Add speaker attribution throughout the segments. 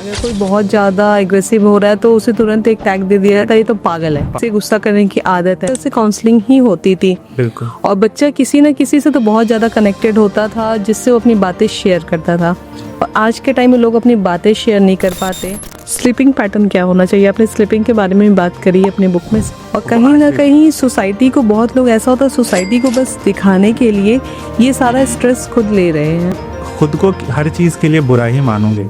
Speaker 1: अगर कोई बहुत ज़्यादा एग्रेसिव हो रहा है तो उसे तुरंत एक टैग दे दिया जाता है, ये तो पागल है, उसे गुस्सा करने की आदत है। उससे काउंसलिंग ही होती थी।
Speaker 2: बिल्कुल।
Speaker 1: और बच्चा किसी न किसी से तो बहुत ज़्यादा कनेक्टेड होता था, जिससे वो अपनी बातें शेयर करता था। और आज के टाइम में लोग अपनी बातें शेयर नहीं कर पाते। स्लीपिंग पैटर्न क्या होना चाहिए, आपने स्लीपिंग के बारे में बात करी है अपने बुक में। और कहीं ना कहीं सोसाइटी को, बहुत लोग ऐसा होता है सोसाइटी को बस दिखाने के लिए ये सारा स्ट्रेस खुद ले रहे हैं।
Speaker 2: खुद को हर चीज के लिए बुरा ही मानोगे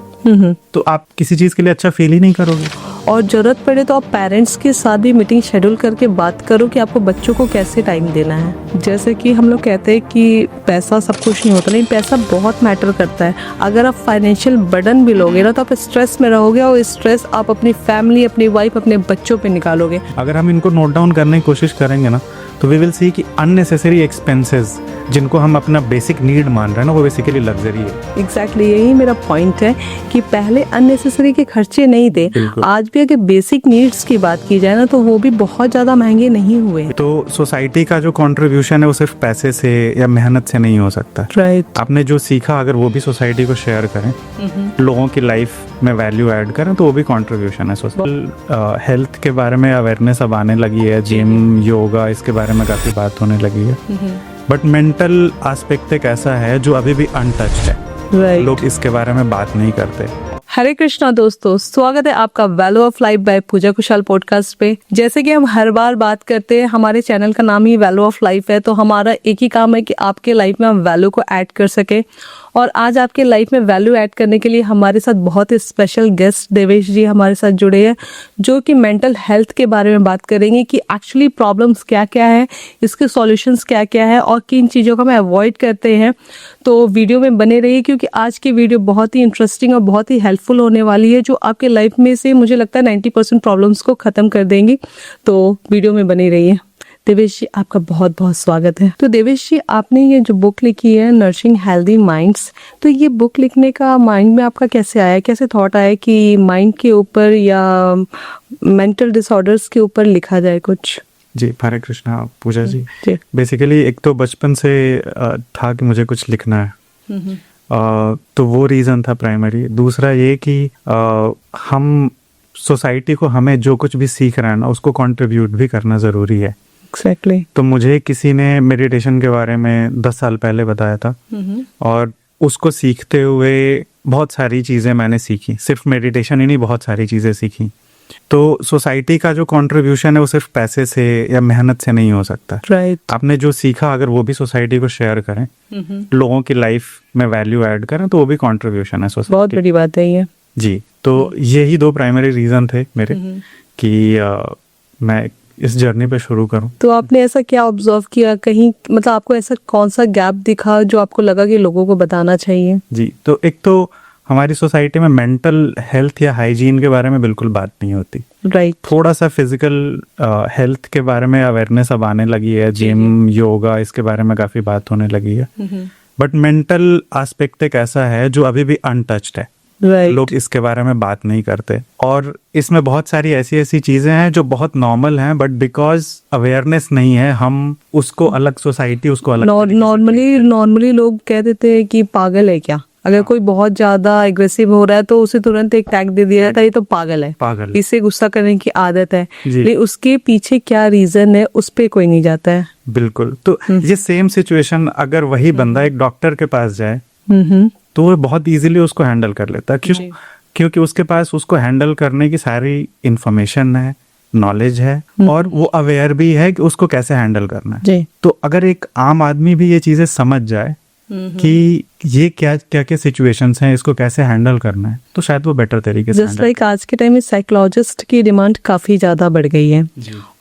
Speaker 2: तो आप किसी चीज के लिए अच्छा फील ही नहीं करोगे।
Speaker 1: और जरूरत पड़े तो आप पेरेंट्स के साथ भी मीटिंग शेड्यूल करके बात करो कि आपको बच्चों को कैसे टाइम देना है। जैसे कि हम लोग कहते हैं कि पैसा सब कुछ नहीं होता, लेकिन पैसा बहुत मैटर करता है। अगर आप फाइनेंशियल बर्डन भी लोगे ना तो आप स्ट्रेस में रहोगे, और स्ट्रेस आप अपनी फैमिली, अपनी वाइफ, अपने बच्चों पे निकालोगे।
Speaker 2: अगर हम इनको नोट डाउन करने की कोशिश करेंगे ना तो वी विल सी कि अननेसेसरी एक्सपेंसेस जिनको हम अपना बेसिक नीड मान रहे हैं ना, वो बेसिकली लग्जरी है।
Speaker 1: एग्जैक्टली यही मेरा पॉइंट है कि पहले अननेसेसरी के खर्चे नहीं थे। आज भी अगर बेसिक नीड्स की बात की जाए ना तो वो भी बहुत ज़्यादा महंगे नहीं हुए।
Speaker 2: तो सोसाइटी का जो कंट्रीब्यूशन है वो सिर्फ पैसे से या मेहनत से नहीं हो सकता।
Speaker 1: राइट।
Speaker 2: आपने जो सीखा अगर वो भी सोसाइटी को शेयर करें, लोगों की लाइफ में वैल्यू ऐड करें, तो वो भी कंट्रीब्यूशन है। सोशल हेल्थ के बारे में अवेयरनेस अब आने लगी है, जिम, योगा, इसके बारे में काफ़ी बात होने लगी है। बट मेंटल एस्पेक्ट एक ऐसा है जो अभी भी अनटच्ड है। लोग इसके बारे में बात नहीं करते।
Speaker 1: हरे कृष्णा दोस्तों, स्वागत है आपका value of life by Pooja Kushal podcast पे। जैसे कि हम हर बार बात करते हैं, हमारे चैनल का नाम ही वैल्यू ऑफ लाइफ है, तो हमारा एक ही काम है कि आपके लाइफ में हम वैल्यू को ऐड कर सके। और आज आपके लाइफ में वैल्यू ऐड करने के लिए हमारे साथ बहुत ही स्पेशल गेस्ट देवेश जी हमारे साथ जुड़े हैं, जो कि मेंटल हेल्थ के बारे में बात करेंगे कि एक्चुअली प्रॉब्लम्स क्या क्या है, इसके सॉल्यूशंस क्या क्या है और किन चीज़ों को हम अवॉइड करते हैं। तो वीडियो में बने रहिए, क्योंकि आज की वीडियो बहुत ही इंटरेस्टिंग और बहुत ही हेल्पफुल होने वाली है, जो आपके लाइफ में से मुझे लगता है 90% प्रॉब्लम्स को ख़त्म कर देंगी। तो वीडियो में बने रहिए। देवेश जी, आपका बहुत बहुत स्वागत है। तो देवेश जी, आपने ये जो बुक लिखी है नर्सिंग हेल्दी माइंड्स, तो ये बुक लिखने का माइंड में आपका कैसे आया, कैसे थॉट आया कि माइंड के ऊपर या मेंटल डिसऑर्डर्स के ऊपर लिखा जाए कुछ?
Speaker 2: जी, हरे कृष्णा पूजा जी। बेसिकली एक तो बचपन से था कि मुझे कुछ लिखना है, तो वो रीज़न था प्राइमरी। दूसरा ये कि हम सोसाइटी को, हमें जो कुछ भी सीख रहे हैं ना, उसको कंट्रीब्यूट भी करना ज़रूरी है।
Speaker 1: Exactly.
Speaker 2: तो मुझे किसी ने मेडिटेशन के बारे में 10 साल पहले बताया था, और उसको सीखते हुए बहुत सारी चीज़ें मैंने सीखी। सिर्फ मेडिटेशन ही नहीं, बहुत सारी चीज़ें सीखी। तो सोसाइटी का जो कंट्रीब्यूशन है वो सिर्फ पैसे से या मेहनत से नहीं हो सकता।
Speaker 1: Right.
Speaker 2: आपने जो सीखा अगर वो भी सोसाइटी को शेयर करें, लोगों की लाइफ में वैल्यू ऐड करें, तो वो भी कंट्रीब्यूशन है सोसाइटी।
Speaker 1: बहुत बड़ी बात है ये।
Speaker 2: जी, तो यही 2 प्राइमरी रीज़न थे मेरे कि मैं इस जर्नी पे शुरू करूं।
Speaker 1: तो आपने ऐसा क्या ऑब्जर्व किया, कहीं मतलब आपको ऐसा कौन सा गैप दिखा जो आपको लगा कि लोगों को बताना चाहिए?
Speaker 2: जी, तो एक तो हमारी सोसाइटी में मेंटल हेल्थ या हाइजीन के बारे में बिल्कुल बात नहीं होती।
Speaker 1: राइट।
Speaker 2: थोड़ा सा फिजिकल हेल्थ के बारे में अवेयरनेस अब आने लगी है, जिम, योगा, इसके बारे में काफ़ी बात होने लगी है। बट मेंटल एस्पेक्ट एक ऐसा है जो अभी भी अनटच्ड है। लोग इसके बारे में बात नहीं करते, और इसमें बहुत सारी ऐसी ऐसी चीजें हैं जो बहुत नॉर्मल हैं, बट बिकॉज अवेयरनेस नहीं है, हम उसको अलग, सोसाइटी उसको अलग।
Speaker 1: नॉर्मली लोग कह देते हैं कि पागल है क्या। अगर कोई बहुत ज्यादा एग्रेसिव हो रहा है तो उसे तुरंत एक टैग दे दिया जाता है, ये तो पागल है,
Speaker 2: पागल,
Speaker 1: इसे गुस्सा करने की आदत है। लेकिन उसके पीछे क्या रीजन है उस पे कोई नहीं जाता है।
Speaker 2: बिल्कुल। तो ये सेम सिचुएशन अगर वही बंदा एक डॉक्टर के पास जाए तो वो बहुत इजीली उसको हैंडल कर लेता है। क्यों? क्योंकि उसके पास उसको हैंडल करने की सारी इंफॉर्मेशन है, नॉलेज है, और वो अवेयर भी है कि उसको कैसे हैंडल करना है। तो अगर एक आम आदमी भी ये चीजें समझ जाए कि ये क्या क्या सिचुएशंस हैं, इसको कैसे हैंडल करना है, तो शायद वो बेटर तरीके से।
Speaker 1: जस्ट लाइक आज के टाइम में साइकोलॉजिस्ट की डिमांड काफी ज्यादा बढ़ गई है,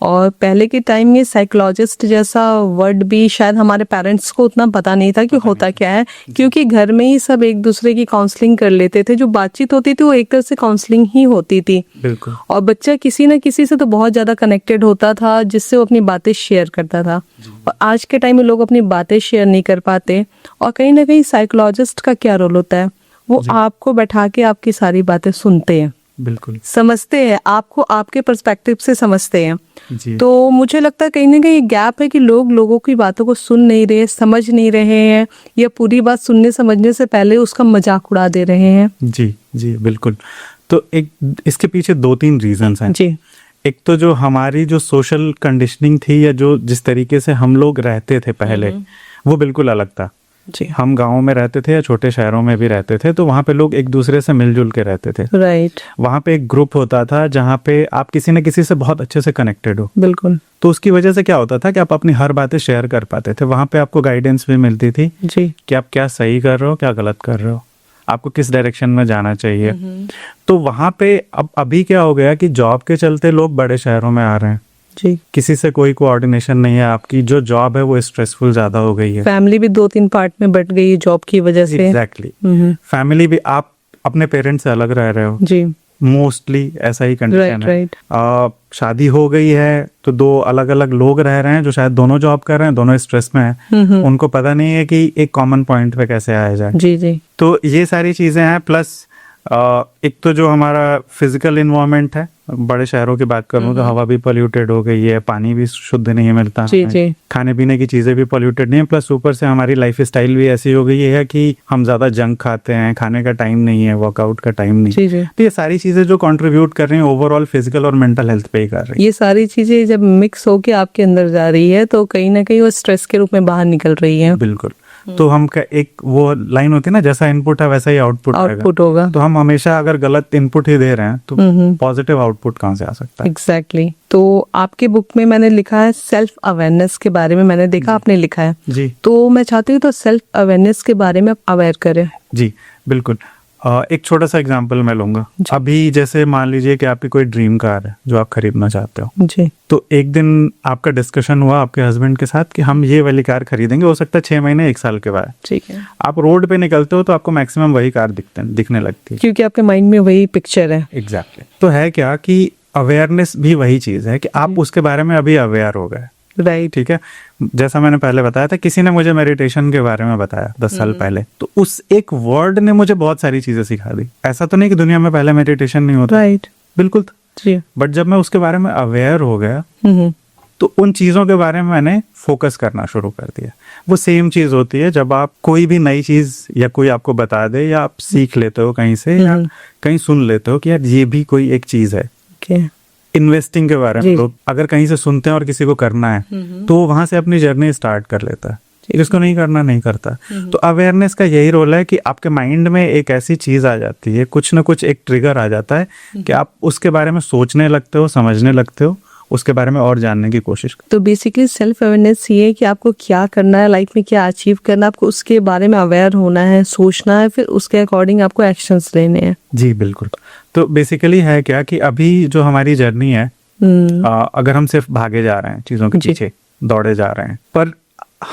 Speaker 1: और पहले के टाइम में साइकोलॉजिस्ट जैसा वर्ड भी शायद हमारे पेरेंट्स को उतना पता नहीं था कि होता क्या है, क्योंकि घर में ही सब एक दूसरे की काउंसलिंग कर लेते थे। जो बातचीत होती थी वो एक तरह से काउंसलिंग ही होती थी।
Speaker 2: बिल्कुल।
Speaker 1: और बच्चा किसी न किसी से तो बहुत ज्यादा कनेक्टेड होता था, जिससे वो अपनी बातें शेयर करता था। और आज के टाइम में लोग अपनी बातें शेयर नहीं कर पाते, और कहीं ना कहीं साइकोलॉजिस्ट का क्या रोल होता है, वो आपको बैठा के आपकी सारी बातें सुनते हैं,
Speaker 2: बिल्कुल
Speaker 1: समझते हैं, आपको आपके पर्सपेक्टिव से समझते हैं।
Speaker 2: जी।
Speaker 1: तो मुझे लगता है कहीं ना कहीं गैप है कि लोग लोगों की बातों को सुन नहीं रहे, समझ नहीं रहे हैं, या पूरी बात सुनने समझने से पहले उसका मजाक उड़ा दे रहे हैं।
Speaker 2: जी जी, बिल्कुल। तो एक इसके पीछे 2-3 रीजंस हैं
Speaker 1: जी।
Speaker 2: एक तो जो हमारी जो सोशल कंडीशनिंग थी या जो जिस तरीके से हम लोग रहते थे पहले वो बिल्कुल अलग था
Speaker 1: जी।
Speaker 2: हम गाँव में रहते थे या छोटे शहरों में भी रहते थे तो वहाँ पे लोग एक दूसरे से मिलजुल के रहते थे
Speaker 1: राइट।
Speaker 2: वहाँ पे एक ग्रुप होता था जहाँ पे आप किसी न किसी से बहुत अच्छे से कनेक्टेड हो
Speaker 1: बिल्कुल।
Speaker 2: तो उसकी वजह से क्या होता था कि आप अपनी हर बातें शेयर कर पाते थे वहाँ पे आपको गाइडेंस भी मिलती थी
Speaker 1: जी।
Speaker 2: कि आप क्या सही कर रहे हो क्या गलत कर रहे हो आपको किस डायरेक्शन में जाना चाहिए तो वहाँ पे अब अभी क्या हो गया कि जॉब के चलते लोग बड़े शहरों में आ रहे हैं
Speaker 1: जी।
Speaker 2: किसी से कोई कोऑर्डिनेशन नहीं है आपकी जो जॉब है वो स्ट्रेसफुल ज्यादा हो गई है
Speaker 1: फैमिली भी 2-3 पार्ट में बट गई है जॉब की वजह से।
Speaker 2: एग्जैक्टली फैमिली भी आप अपने पेरेंट्स से अलग रह रहे हो
Speaker 1: जी।
Speaker 2: मोस्टली ऐसा ही कंडीशन है
Speaker 1: राइट।
Speaker 2: शादी हो गई है तो 2 अलग अलग लोग रह रहे हैं जो शायद दोनों जॉब कर रहे हैं दोनों स्ट्रेस में हैं उनको पता नहीं है कि एक कॉमन पॉइंट पे कैसे आया जाए
Speaker 1: जी जी।
Speaker 2: तो ये सारी चीजें हैं प्लस एक तो जो हमारा फिजिकल इन्वायरमेंट है बड़े शहरों की बात करूं तो हवा भी पोल्यूटेड हो गई है पानी भी शुद्ध नहीं मिलता
Speaker 1: जी जी।
Speaker 2: खाने पीने की चीजें भी पोल्यूटेड नहीं है प्लस ऊपर से हमारी लाइफ स्टाइल भी ऐसी हो गई है कि हम ज्यादा जंक खाते हैं खाने का टाइम नहीं है वर्कआउट का टाइम नहीं
Speaker 1: जी जी।
Speaker 2: तो ये सारी चीजें जो कंट्रीब्यूट कर रही हैं ओवरऑल फिजिकल और मेंटल हेल्थ पे ही कर रही है
Speaker 1: ये सारी चीजें जब मिक्स होके आपके अंदर जा रही है तो कहीं ना कहीं वो स्ट्रेस के रूप में बाहर निकल रही है।
Speaker 2: बिल्कुल तो हम एक वो लाइन होती है ना जैसा इनपुट है वैसा ही आउटपुट
Speaker 1: होगा
Speaker 2: तो हम हमेशा अगर गलत इनपुट ही दे रहे हैं तो पॉजिटिव आउटपुट कहाँ से आ सकता है
Speaker 1: एग्जैक्टली तो आपके बुक में मैंने लिखा है सेल्फ अवेयरनेस के बारे में मैंने देखा आपने लिखा है
Speaker 2: जी
Speaker 1: तो मैं चाहती हूँ तो सेल्फ अवेयरनेस के बारे में आप अवेयर करें।
Speaker 2: जी बिल्कुल एक छोटा सा एग्जांपल मैं लूंगा अभी जैसे मान लीजिए कि आपकी कोई ड्रीम कार है जो आप खरीदना चाहते हो
Speaker 1: जी
Speaker 2: तो एक दिन आपका डिस्कशन हुआ आपके हस्बैंड के साथ कि हम ये वाली कार खरीदेंगे हो सकता है 6 महीने 1 साल के बाद
Speaker 1: ठीक है
Speaker 2: आप रोड पे निकलते हो तो आपको मैक्सिमम वही कार दिखने लगती है
Speaker 1: क्योंकि आपके माइंड में वही पिक्चर है।
Speaker 2: एग्जैक्टली तो है क्या कि अवेयरनेस भी वही चीज है कि आप उसके बारे में अभी अवेयर हो गए
Speaker 1: राइट।
Speaker 2: ठीक है जैसा मैंने पहले बताया था किसी ने मुझे मेडिटेशन के बारे में बताया 10 साल पहले तो उस एक वर्ड ने मुझे बहुत सारी चीजें सिखा दी ऐसा तो नहीं कि दुनिया में पहले मेडिटेशन नहीं होता
Speaker 1: राइट
Speaker 2: बिल्कुल
Speaker 1: जी।
Speaker 2: बट जब मैं उसके बारे में अवेयर हो गया तो उन चीजों के बारे में मैंने फोकस करना शुरू कर दिया वो सेम चीज होती है जब आप कोई भी नई चीज या कोई आपको बता दे या आप सीख लेते हो कहीं से या कहीं सुन लेते हो कि यार ये भी कोई एक चीज है इन्वेस्टिंग के बारे में तो अगर कहीं से सुनते हैं और किसी को करना है तो वहां से अपनी जर्नी स्टार्ट कर लेता है जिसको नहीं करना नहीं करता तो अवेयरनेस का यही रोल है कि आपके माइंड में एक ऐसी चीज आ जाती है कुछ ना कुछ एक ट्रिगर आ जाता है कि आप उसके बारे में सोचने लगते हो समझने लगते हो उसके बारे में और जानने की कोशिश।
Speaker 1: तो बेसिकली सेल्फ अवेयरनेस ये है कि आपको क्या करना है लाइफ में क्या अचीव करना है आपको उसके बारे में अवेयर होना है सोचना है फिर उसके अकॉर्डिंग आपको एक्शंस लेने हैं।
Speaker 2: जी बिल्कुल तो बेसिकली है क्या कि अभी जो हमारी जर्नी है अगर हम सिर्फ भागे जा रहे हैं चीजों के पीछे दौड़े जा रहे हैं पर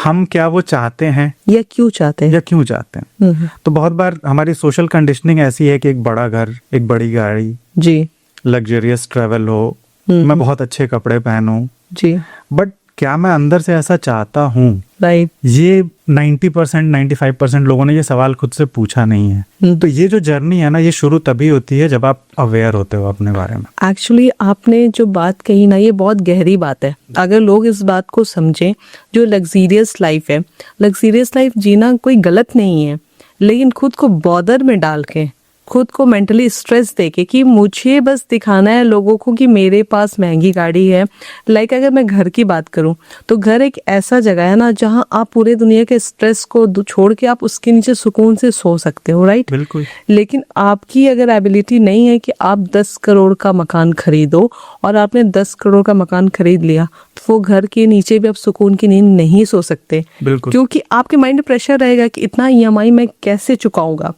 Speaker 2: हम क्या वो चाहते हैं
Speaker 1: या क्यों चाहते
Speaker 2: हैं तो बहुत बार हमारी सोशल कंडीशनिंग ऐसी है कि एक बड़ा घर एक बड़ी गाड़ी जी लग्जरियस ट्रेवल हो मैं बहुत अच्छे कपड़े पहनूं जी बट क्या मैं अंदर से ऐसा चाहता हूँ राइट ये 90% 95% लोगों ने ये सवाल खुद से पूछा नहीं है तो ये जो जर्नी है ना ये शुरू तभी होती है जब आप अवेयर होते हो अपने बारे में।
Speaker 1: एक्चुअली आपने जो बात कही ना ये बहुत गहरी बात है अगर लोग इस बात को समझें जो लग्जीरियस लाइफ है लग्जीरियस लाइफ जीना कोई गलत नहीं है लेकिन खुद को बॉदर में डाल के खुद को मेंटली स्ट्रेस देके कि मुझे बस दिखाना है लोगों को कि मेरे पास महंगी गाड़ी है। लाइक अगर मैं घर की बात करूं तो घर एक ऐसा जगह है ना जहां आप पूरे दुनिया के स्ट्रेस को छोड़ के आप उसके नीचे सुकून से सो सकते हो राइट
Speaker 2: बिल्कुल।
Speaker 1: लेकिन आपकी अगर एबिलिटी नहीं है कि आप 10 करोड़ का मकान खरीदो और आपने 10 करोड़ का मकान खरीद लिया तो वो घर के नीचे भी आप सुकून की नींद नहीं सो सकते क्योंकि आपके माइंड में प्रेशर रहेगा कि इतना EMI मैं कैसे चुकाऊंगा।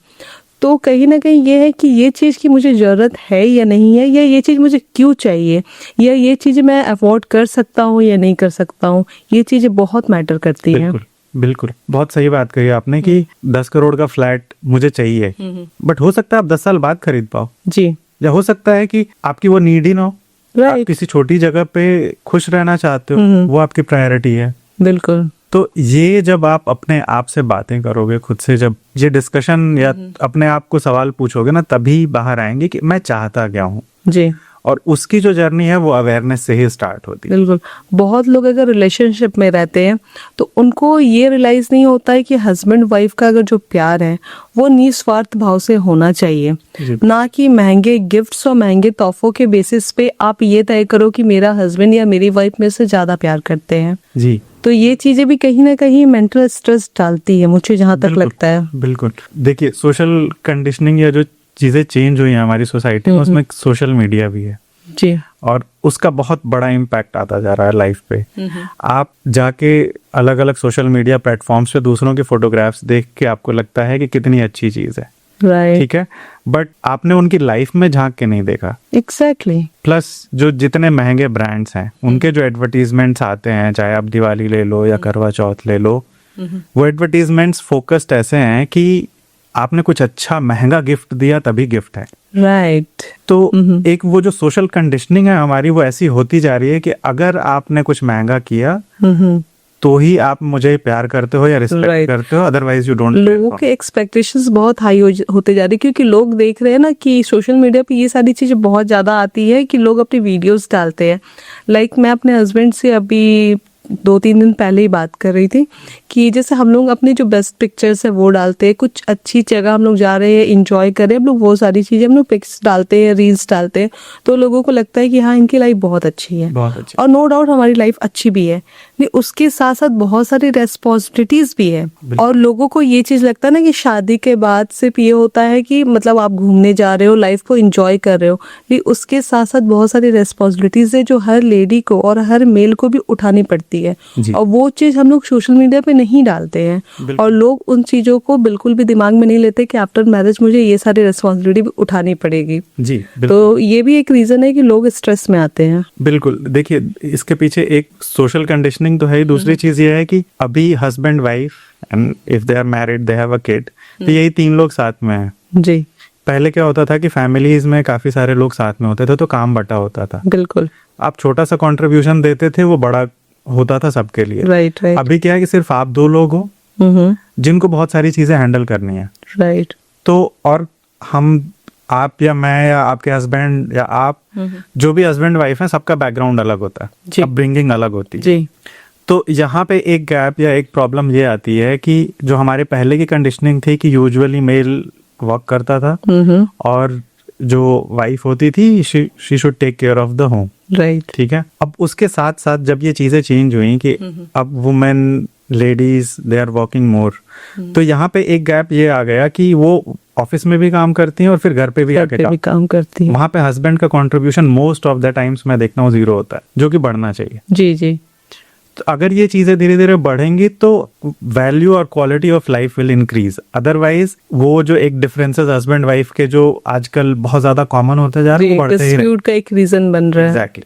Speaker 1: तो कहीं ना कहीं ये है कि ये चीज़ की मुझे ज़रूरत है या नहीं है या ये चीज़ मुझे क्यों चाहिए या ये चीज़ मैं अफोर्ड कर सकता हूँ या नहीं कर सकता हूँ ये चीज़ें बहुत मैटर करती हैं।
Speaker 2: बिल्कुल बहुत सही बात कही आपने कि 10 करोड़ का फ्लैट मुझे चाहिए बट हो सकता है आप 10 साल बाद खरीद पाओ जी या हो सकता है कि आपकी वो नीड ही ना हो आप किसी छोटी जगह पे खुश रहना चाहते हो वो आपकी प्रायोरिटी है। बिल्कुल। तो ये जब आप अपने आप से बातें करोगे खुद से जब ये डिस्कशन या अपने आप को सवाल पूछोगे ना तभी बाहर आएंगे कि मैं चाहता क्या हूँ जी और उसकी जो जर्नी है वो अवेयरनेस से ही स्टार्ट होती है।
Speaker 1: बिल्कुल। बहुत लोग अगर रिलेशनशिप में रहते हैं तो उनको ये रियलाइज नहीं होता है कि हस्बैंड वाइफ का अगर जो प्यार है वो निस्वार्थ भाव से होना चाहिए,
Speaker 2: जी।
Speaker 1: ना कि महंगे गिफ्ट्स और महंगे तोहफों के बेसिस पे आप ये तय करो कि मेरा हस्बैंड या मेरी वाइफ में से ज्यादा प्यार करते हैं।
Speaker 2: जी
Speaker 1: तो ये चीजें भी कहीं ना कहीं मेंटल स्ट्रेस डालती है, मुझे जहां तक
Speaker 2: बिल्कुल,
Speaker 1: लगता है।
Speaker 2: बिल्कुल। देखिए, सोशल कंडीशनिंग या जो चीजें चेंज हुई हैं हमारी सोसाइटी में, उसमें सोशल मीडिया भी है
Speaker 1: जी।
Speaker 2: और उसका बहुत बड़ा इम्पैक्ट आता जा रहा है लाइफ पे। आप जाके अलग अलग सोशल मीडिया प्लेटफॉर्म्स पे दूसरों के फोटोग्राफ्स देख के आपको लगता है कि कितनी अच्छी चीज है,
Speaker 1: राइट।
Speaker 2: ठीक है, बट आपने उनकी लाइफ में झांक के नहीं देखा।
Speaker 1: एग्जैक्टली।
Speaker 2: प्लस जो जितने महंगे ब्रांड्स हैं उनके जो एडवर्टीजमेंट्स आते हैं, चाहे आप दिवाली ले लो या करवा चौथ ले लो, वो एडवर्टीजमेंट्स फोकस्ड ऐसे हैं कि आपने कुछ अच्छा महंगा गिफ्ट दिया तभी गिफ्ट है।
Speaker 1: राइट।
Speaker 2: तो एक वो जो सोशल कंडीशनिंग है हमारी वो ऐसी होती जा रही है कि अगर आपने कुछ महंगा किया तो ही आप मुझे प्यार करते हो या रिस्पेक्ट
Speaker 1: Right.
Speaker 2: करते हो, अदरवाइज यू डोंट।
Speaker 1: लोगों के एक्सपेक्टेशंस बहुत हाई होते जा रही है, क्योंकि लोग देख रहे हैं ना कि सोशल मीडिया पे ये सारी चीजें बहुत ज्यादा आती है कि लोग अपनी वीडियोस डालते हैं। लाइक मैं अपने हस्बैंड से अभी 2-3 दिन पहले ही बात कर रही थी कि जैसे हम लोग अपनी जो बेस्ट पिक्चर्स है वो डालते हैं, कुछ अच्छी जगह हम लोग जा रहे हैं, इंजॉय कर रहे हैं हम लोग, वो सारी चीजें हम लोग पिक्स डालते हैं, रील्स डालते हैं, तो लोगों को लगता है कि हाँ इनकी लाइफ बहुत अच्छी है।
Speaker 2: बहुत अच्छी।
Speaker 1: और नो डाउट हमारी लाइफ अच्छी भी है, लेकिन उसके साथ साथ बहुत सारी रेस्पॉन्सिबिलिटीज भी है। और लोगों को ये चीज लगता है ना कि शादी के बाद सिर्फ ये होता है कि मतलब आप घूमने जा रहे हो, लाइफ को एंजॉय कर रहे हो, लेकिन उसके साथ साथ बहुत सारी रेस्पॉन्सिबिलिटीज है जो हर लेडी को और हर मेल को भी उठानी पड़ती है।
Speaker 2: जी।
Speaker 1: और वो चीज हम लोग सोशल मीडिया पे नहीं डालते हैं,
Speaker 2: बिल्कुल।
Speaker 1: और लोग उन चीजों को बिल्कुल भी दिमाग में नहीं लेते कि आफ्टर मैरिज मुझे ये सारी रेस्पॉन्सिबिलिटी भी उठानी पड़ेगी।
Speaker 2: जी बिल्कुल।
Speaker 1: तो ये भी एक रीजन है कि लोग स्ट्रेस में आते हैं।
Speaker 2: बिल्कुल। देखिए, इसके पीछे एक सोशल कंडीशनिंग तो है ही, दूसरी चीज ये है कि अभी husband wife and if they are married, they have a kid, तो यही 3 लोग साथ में हैं।
Speaker 1: जी
Speaker 2: पहले क्या होता था कि फैमिलीज में काफी सारे लोग साथ में होते थे तो काम बटा होता था।
Speaker 1: बिल्कुल।
Speaker 2: आप छोटा सा कंट्रीब्यूशन देते थे, वो बड़ा होता था सबके लिए।
Speaker 1: Right right.
Speaker 2: अभी क्या है कि सिर्फ आप 2 लोग हो जिनको बहुत सारी चीजें हैंडल करनी है।
Speaker 1: राइट।
Speaker 2: तो और हम, आप या मैं या आपके हस्बैंड या आप, जो भी हस्बैंड वाइफ है, सबका बैकग्राउंड अलग होता है,
Speaker 1: जी।
Speaker 2: अपब्रिंगिंग अलग होती है।
Speaker 1: जी।
Speaker 2: तो यहाँ पे एक गैप या एक प्रॉब्लम ये आती है कि जो हमारे पहले की कंडीशनिंग थी कि यूजुअली मेल वर्क करता था और जो वाइफ होती थी she should take care of the home.
Speaker 1: Right.
Speaker 2: ठीक है। अब उसके साथ साथ जब ये चीजें चेंज हुई कि अब women, ladies, they are working more, तो यहाँ पे एक गैप ये आ गया कि वो ऑफिस में भी काम करती हैं और फिर घर पे भी आके
Speaker 1: भी काम करती है।
Speaker 2: वहां पे हस्बैंड का contribution most of the times मैं देखना हूँ 0 होता है, जो कि बढ़ना चाहिए।
Speaker 1: जी जी।
Speaker 2: तो अगर ये चीजें धीरे धीरे बढ़ेंगी तो वैल्यू और quality of life will increase. Otherwise वो जो एक डिफरेंसेस हस्बैंड वाइफ के जो आजकल बहुत ज्यादा कॉमन होते जा रहे हैं, वो बढ़ते ही रहे।
Speaker 1: डिस्प्यूट का एक रीजन बन रहा है।
Speaker 2: एग्जैक्टली।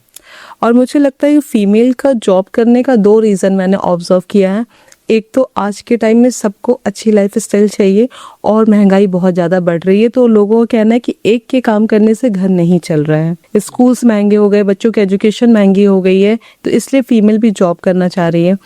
Speaker 1: और मुझे लगता है फीमेल का जॉब करने का 2 रीजन मैंने ऑब्जर्व किया है। एक तो आज के टाइम में सबको अच्छी लाइफ स्टाइल चाहिए और महंगाई बहुत ज़्यादा बढ़ रही है, तो लोगों का कहना है कि एक के काम करने से घर नहीं चल रहा है। स्कूल्स महंगे हो गए, बच्चों की एजुकेशन महंगी हो गई है, तो इसलिए फीमेल भी जॉब करना चाह रही है।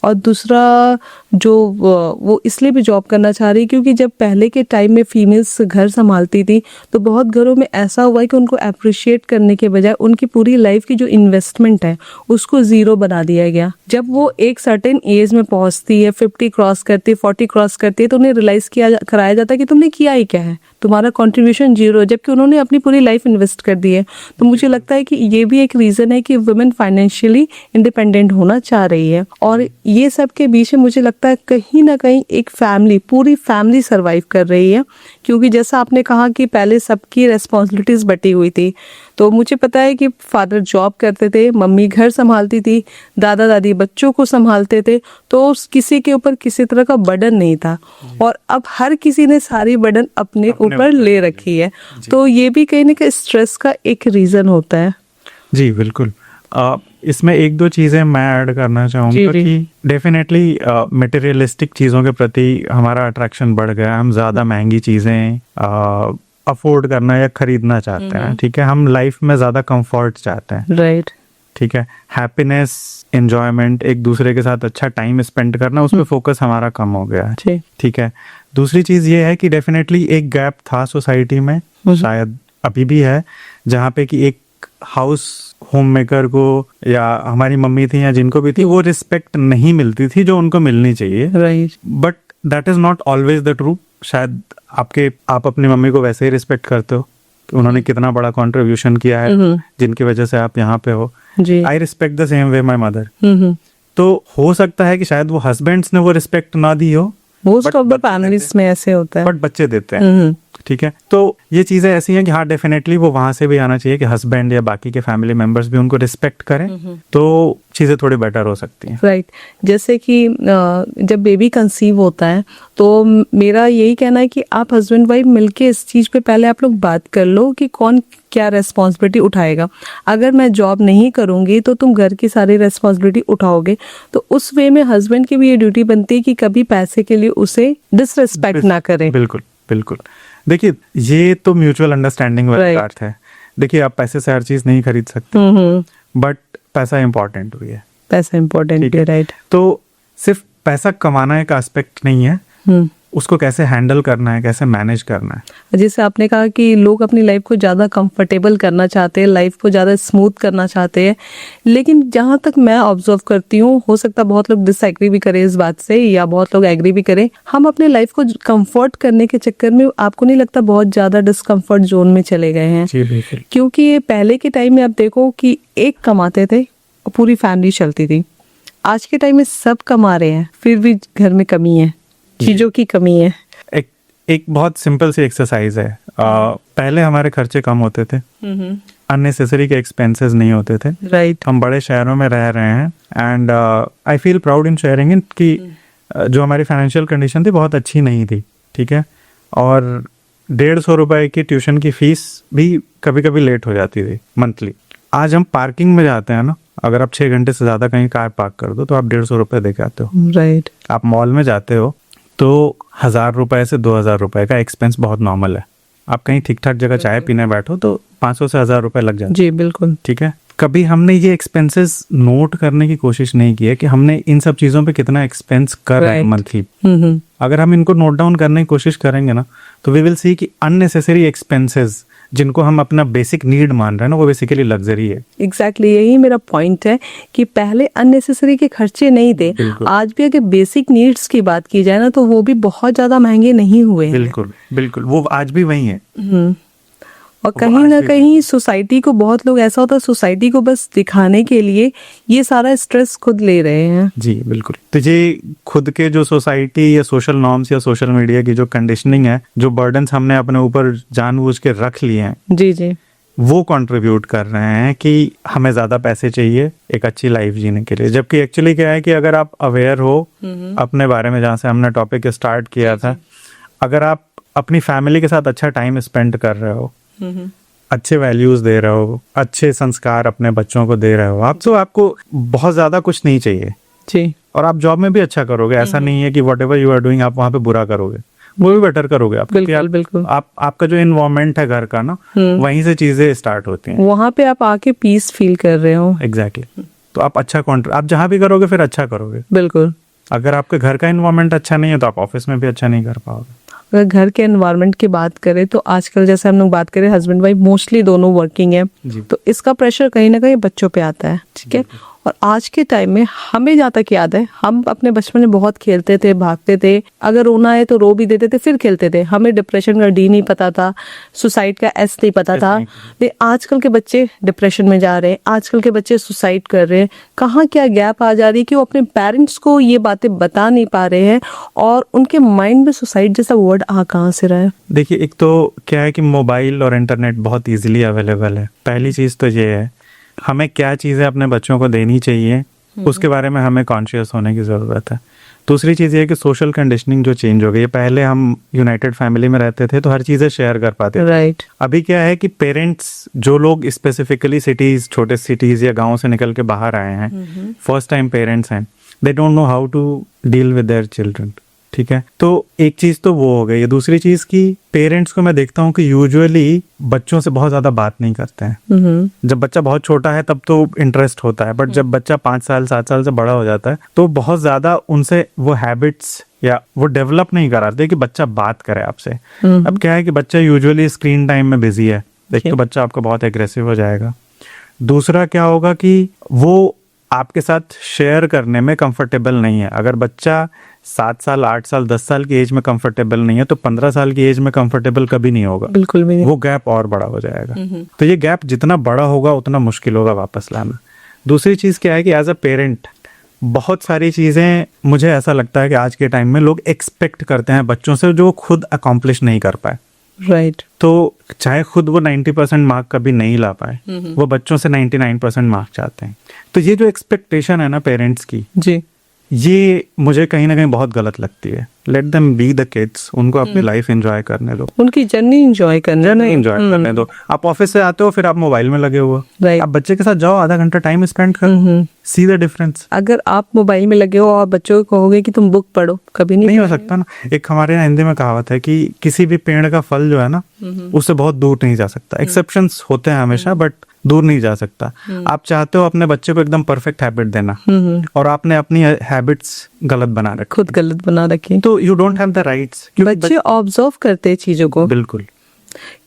Speaker 1: और दूसरा जो वो इसलिए भी जॉब करना चाह रही है क्योंकि जब पहले के टाइम में फीमेल्स घर संभालती थी तो बहुत घरों में ऐसा हुआ है कि उनको अप्रिशिएट करने के बजाय उनकी पूरी लाइफ की जो इन्वेस्टमेंट है उसको 0 बना दिया गया। जब वो एक सर्टेन एज में पहुंचती है, 50 क्रॉस करती है, 40 क्रॉस करती है, तो उन्हें रियलाइज कराया जाता है कि तुमने किया ही क्या है, तुम्हारा कंट्रीब्यूशन 0 है, जबकि उन्होंने अपनी पूरी लाइफ इन्वेस्ट कर दी है। तो मुझे लगता है कि ये भी एक रीजन है कि वुमेन फाइनेंशियली इंडिपेंडेंट होना चाह रही है। और ये सब के बीच में मुझे लगता है कहीं ना कहीं एक फैमिली, पूरी फैमिली सरवाइव कर रही है, क्योंकि जैसा आपने कहा कि पहले सबकी रेस्पॉन्सिबिलिटीज बटी हुई थी। तो मुझे पता है कि फादर जॉब करते थे, मम्मी घर संभालती थी, दादा दादी बच्चों को संभालते थे, तो किसी के ऊपर किसी तरह का बर्डन नहीं था। और अब हर किसी ने सारी बर्डन अपने ऊपर ले रखी है, तो ये भी कहीं ना कहीं स्ट्रेस का एक रीजन होता है।
Speaker 2: जी बिल्कुल। इसमें 1-2 चीजें मैं ऐड करना चाहूंगा कि डेफिनेटली मटेरियलिस्टिक चीजों के प्रति हमारा अट्रैक्शन बढ़ गया। हम ज्यादा महंगी चीजें अफोर्ड करना या खरीदना चाहते हैं। ठीक है। हम लाइफ में ज्यादा कंफर्ट चाहते हैं।
Speaker 1: राइट।
Speaker 2: ठीक है। हैप्पीनेस, एंजॉयमेंट, एक दूसरे के साथ अच्छा टाइम स्पेंड करना, उस पर फोकस हमारा कम हो गया है। ठीक है। दूसरी चीज ये है कि डेफिनेटली एक गैप था सोसाइटी में, शायद अभी भी है, जहाँ पे कि एक हाउस होम मेकर को या हमारी मम्मी थी या जिनको भी थी वो रिस्पेक्ट नहीं मिलती थी जो उनको मिलनी चाहिए।
Speaker 1: Right.
Speaker 2: But that is not always the true. शायद आप अपनी मम्मी को वैसे ही रिस्पेक्ट करते हो कि उन्होंने कितना बड़ा कंट्रीब्यूशन किया है जिनकी वजह से आप यहाँ पे हो।
Speaker 1: जी।
Speaker 2: I respect the same way my mother. तो हो सकता है कि शायद वो हस्बैंड्स ने वो रिस्पेक्ट ना दी हो,
Speaker 1: मोस्ट ऑफ द फैमिलीज में ऐसे होता है,
Speaker 2: बट बच्चे देते हैं। ठीक है, तो ये चीजें ऐसी हैं कि हाँ डेफिनेटली वो वहां से भी आना चाहिए कि हस्बैंड या बाकी के फैमिली मेंबर्स भी उनको रिस्पेक्ट करें, तो चीजें थोड़ी बेटर हो सकती हैं।
Speaker 1: राइट। जैसे कि जब बेबी कंसीव होता है तो मेरा यही कहना है कि आप हस्बैंड वाइफ मिलके इस चीज पे पहले आप लोग बात कर लो कि कौन क्या रेस्पॉन्सिबिलिटी उठाएगा। अगर मैं जॉब नहीं करूंगी तो तुम घर की सारी रेस्पॉन्सिबिलिटी उठाओगे, तो उस वे में हस्बैंड की भी ये ड्यूटी बनती है कि कभी पैसे के लिए उसे डिसरिस्पेक्ट ना करें।
Speaker 2: बिल्कुल बिल्कुल। देखिए ये तो म्यूचुअल अंडरस्टैंडिंग वाली बात है। देखिए आप पैसे से हर चीज नहीं खरीद सकते, बट पैसा इंपॉर्टेंट भी है।
Speaker 1: पैसा इंपॉर्टेंट है, राइट।
Speaker 2: तो सिर्फ पैसा कमाना एक एस्पेक्ट नहीं है, उसको कैसे हैंडल करना है, कैसे मैनेज करना है।
Speaker 1: जैसे आपने कहा कि लोग अपनी लाइफ को ज़्यादा कंफर्टेबल करना चाहते हैं, लाइफ को ज़्यादा स्मूथ करना चाहते हैं, लेकिन जहाँ तक मैं ऑब्जर्व करती हूँ, हो सकता है बहुत लोग डिसएग्री भी करें इस बात से या बहुत लोग एग्री भी करें, हम अपने लाइफ को कंफर्ट करने के चक्कर में आपको नहीं लगता बहुत ज़्यादा डिस्कम्फर्ट जोन में चले गए हैं?
Speaker 2: जी बिल्कुल।
Speaker 1: क्योंकि ये पहले के टाइम में आप देखो कि एक कमाते थे और पूरी फैमिली चलती थी। आज के टाइम में सब कमा रहे हैं फिर भी घर में कमी है, चीजों की कमी है।
Speaker 2: एक बहुत सिंपल सी एक्सरसाइज है। पहले हमारे खर्चे कम होते थे, अननेसेसरी के एक्सपेंसेस नहीं होते थे।
Speaker 1: राइट।
Speaker 2: हम बड़े शहरों में रह रहे हैं and I feel proud in sharing it कि जो हमारी फाइनेंशियल कंडीशन थी बहुत अच्छी नहीं थी। ठीक है, और 150 रुपए की ट्यूशन की फीस भी कभी कभी लेट हो जाती थी मंथली। आज हम पार्किंग में जाते हैं ना, अगर आप 6 घंटे से ज्यादा कहीं कार पार्क कर दो तो आप 150 रुपए दे के आते हो।
Speaker 1: राइट।
Speaker 2: आप मॉल में जाते हो तो 1000 रुपए से 2000 रुपए का एक्सपेंस बहुत नॉर्मल है। आप कहीं ठीक ठाक जगह चाय पीने बैठो तो 500 से 1000 रुपए लग जाते।
Speaker 1: जी बिल्कुल।
Speaker 2: ठीक है, कभी हमने ये एक्सपेंसेस नोट करने की कोशिश नहीं की है कि हमने इन सब चीजों पे कितना एक्सपेंस कर रहे हैं मंथली। अगर हम इनको नोट डाउन करने की कोशिश करेंगे ना तो वी विल सी कि अननेसेसरी एक्सपेंसेस जिनको हम अपना बेसिक नीड मान रहे हैं ना, वो बेसिकली लग्जरी है।
Speaker 1: एग्जैक्टली यही मेरा पॉइंट है कि पहले अननेसेसरी के खर्चे नहीं थे, आज भी अगर बेसिक नीड्स की बात की जाए ना तो वो भी बहुत ज्यादा महंगे नहीं हुए हैं।
Speaker 2: बिल्कुल बिल्कुल, वो आज भी वही है।
Speaker 1: और कहीं ना कहीं सोसाइटी को, बहुत लोग ऐसा होता है सोसाइटी को बस दिखाने के लिए ये सारा स्ट्रेस खुद ले रहे हैं।
Speaker 2: जी बिल्कुल। तो ये खुद के जो सोसाइटी या सोशल नॉर्म्स या सोशल मीडिया की जो कंडीशनिंग है, जो बर्डन्स हमने अपने ऊपर जानबूझ के रख लिए हैं,
Speaker 1: जी जी,
Speaker 2: वो कंट्रीब्यूट कर रहे हैं कि हमें ज्यादा पैसे चाहिए एक अच्छी लाइफ जीने के लिए। जबकि एक्चुअली क्या है कि अगर आप अवेयर हो अपने बारे में, जहाँ से हमने टॉपिक स्टार्ट किया था, अगर आप अपनी फैमिली के साथ अच्छा टाइम स्पेंड कर रहे हो, अच्छे वैल्यूज दे रहे हो, अच्छे संस्कार अपने बच्चों को दे रहे हो आप, तो आपको बहुत ज्यादा कुछ नहीं चाहिए
Speaker 1: जी।
Speaker 2: और आप जॉब में भी अच्छा करोगे। ऐसा नहीं है कि व्हाटएवर यू आर डूइंग आप वहाँ पे बुरा करोगे, वो भी बेटर करोगे आप।
Speaker 1: बिल्कुल बिल्कुल।
Speaker 2: आपका जो इन्वायरमेंट है घर का ना, वहीं से चीजें स्टार्ट होती हैं।
Speaker 1: वहाँ पे आप आके पीस फील कर रहे हो।
Speaker 2: एग्जैक्टली। तो आप अच्छा आप जहाँ भी करोगे फिर अच्छा करोगे।
Speaker 1: बिल्कुल।
Speaker 2: अगर आपके घर का इन्वायरमेंट अच्छा नहीं है तो आप ऑफिस में भी अच्छा नहीं कर पाओगे।
Speaker 1: अगर घर के एनवायरनमेंट की बात करें तो आजकल जैसे हम लोग बात करें, हस्बैंड वाइफ मोस्टली दोनों वर्किंग है, तो इसका प्रेशर कहीं ना कहीं बच्चों पे आता है। ठीक है, और आज के टाइम में हमें जहाँ तक याद है, हम अपने बचपन में बहुत खेलते थे, भागते थे, अगर रोना है तो रो भी देते थे, फिर खेलते थे। हमें डिप्रेशन का डी नहीं पता था, सुसाइड का एस नहीं पता था। लेकिन आजकल के बच्चे डिप्रेशन में जा रहे हैं, आजकल के बच्चे सुसाइड कर रहे हैं। कहाँ क्या गैप आ जा रही है कि वो अपने पेरेंट्स को ये बातें बता नहीं पा रहे हैं और उनके माइंड में सुसाइड जैसा वर्ड आ कहाँ से रहा है।
Speaker 2: देखिए, एक तो क्या है कि मोबाइल और इंटरनेट बहुत इजीली अवेलेबल है। पहली चीज तो ये है, हमें क्या चीज़ें अपने बच्चों को देनी चाहिए उसके बारे में हमें कॉन्शियस होने की ज़रूरत है। दूसरी चीज़ ये है कि सोशल कंडीशनिंग जो चेंज हो गई है। पहले हम यूनाइटेड फैमिली में रहते थे तो हर चीज़ें शेयर कर पाते थे।
Speaker 1: राइट।
Speaker 2: अभी क्या है कि पेरेंट्स, जो लोग स्पेसिफिकली सिटीज़, छोटे सिटीज़ या गाँव से निकल के बाहर आए हैं, फर्स्ट टाइम पेरेंट्स हैं, they don't know how to deal with their children. ठीक है, तो एक चीज तो वो हो गई है। दूसरी चीज की पेरेंट्स को मैं देखता हूँ कि यूजुअली बच्चों से बहुत ज्यादा बात नहीं करते हैं। जब बच्चा बहुत छोटा है तब तो इंटरेस्ट होता है, बट जब बच्चा 5 साल 7 साल से बड़ा हो जाता है तो बहुत ज्यादा उनसे वो हैबिट्स या वो डेवलप नहीं कराते कि बच्चा बात करे आपसे। अब क्या है कि बच्चा यूजुअली स्क्रीन टाइम में बिजी है, एक तो बच्चा आपका बहुत एग्रेसिव हो जाएगा, दूसरा क्या होगा कि वो आपके साथ शेयर करने में कंफर्टेबल नहीं है। अगर बच्चा 7 साल 8 साल 10 साल की एज में कंफर्टेबल नहीं है तो 15 साल की एज में कंफर्टेबल कभी नहीं होगा,
Speaker 1: बिल्कुल भी नहीं।
Speaker 2: वो गैप और बड़ा हो जाएगा। तो ये गैप जितना बड़ा होगा उतना मुश्किल होगा वापस लाना। दूसरी चीज क्या है कि एज अ पेरेंट बहुत सारी चीजें मुझे ऐसा लगता है कि आज के टाइम में लोग एक्सपेक्ट करते हैं बच्चों से जो खुद अकॉम्प्लिश नहीं कर पाए।
Speaker 1: राइट।
Speaker 2: तो चाहे खुद वो 90% मार्क कभी नहीं ला पाए, वो बच्चों से 99% मार्क चाहते हैं। तो ये जो एक्सपेक्टेशन है ना पेरेंट्स की,
Speaker 1: जी,
Speaker 2: ये मुझे कहीं ना कहीं बहुत गलत लगती है। Let them be the kids, उनको अपनी लाइफ एंजॉय करने दो,
Speaker 1: उनकी जर्नी एंजॉय करना,
Speaker 2: एंजॉय करने दो। आप ऑफिस से आते हो फिर आप मोबाइल में लगे हुए हो,
Speaker 1: Right.
Speaker 2: आप बच्चे के साथ जाओ, आधा घंटा टाइम स्पेंड करो, सी द डिफरेंस।
Speaker 1: अगर आप मोबाइल में लगे हो और बच्चों को कहोगे कि तुम बुक पढ़ो, कभी
Speaker 2: नहीं हो सकता ना। एक हमारे यहाँ हिंदी में कहावत है कि किसी भी पेड़ का फल जो है ना उससे बहुत दूर नहीं जा सकता। एक्सेप्शंस होते हैं हमेशा, बट दूर नहीं जा सकता। आप चाहते हो अपने बच्चे को एकदम परफेक्ट हैबिट देना और आपने अपनी हैबिट्स गलत बना रखी,
Speaker 1: खुद गलत बना रखी,
Speaker 2: तो you don't have the rights.
Speaker 1: बच्चे ऑब्जर्व करते हैं चीजों को।
Speaker 2: बिल्कुल।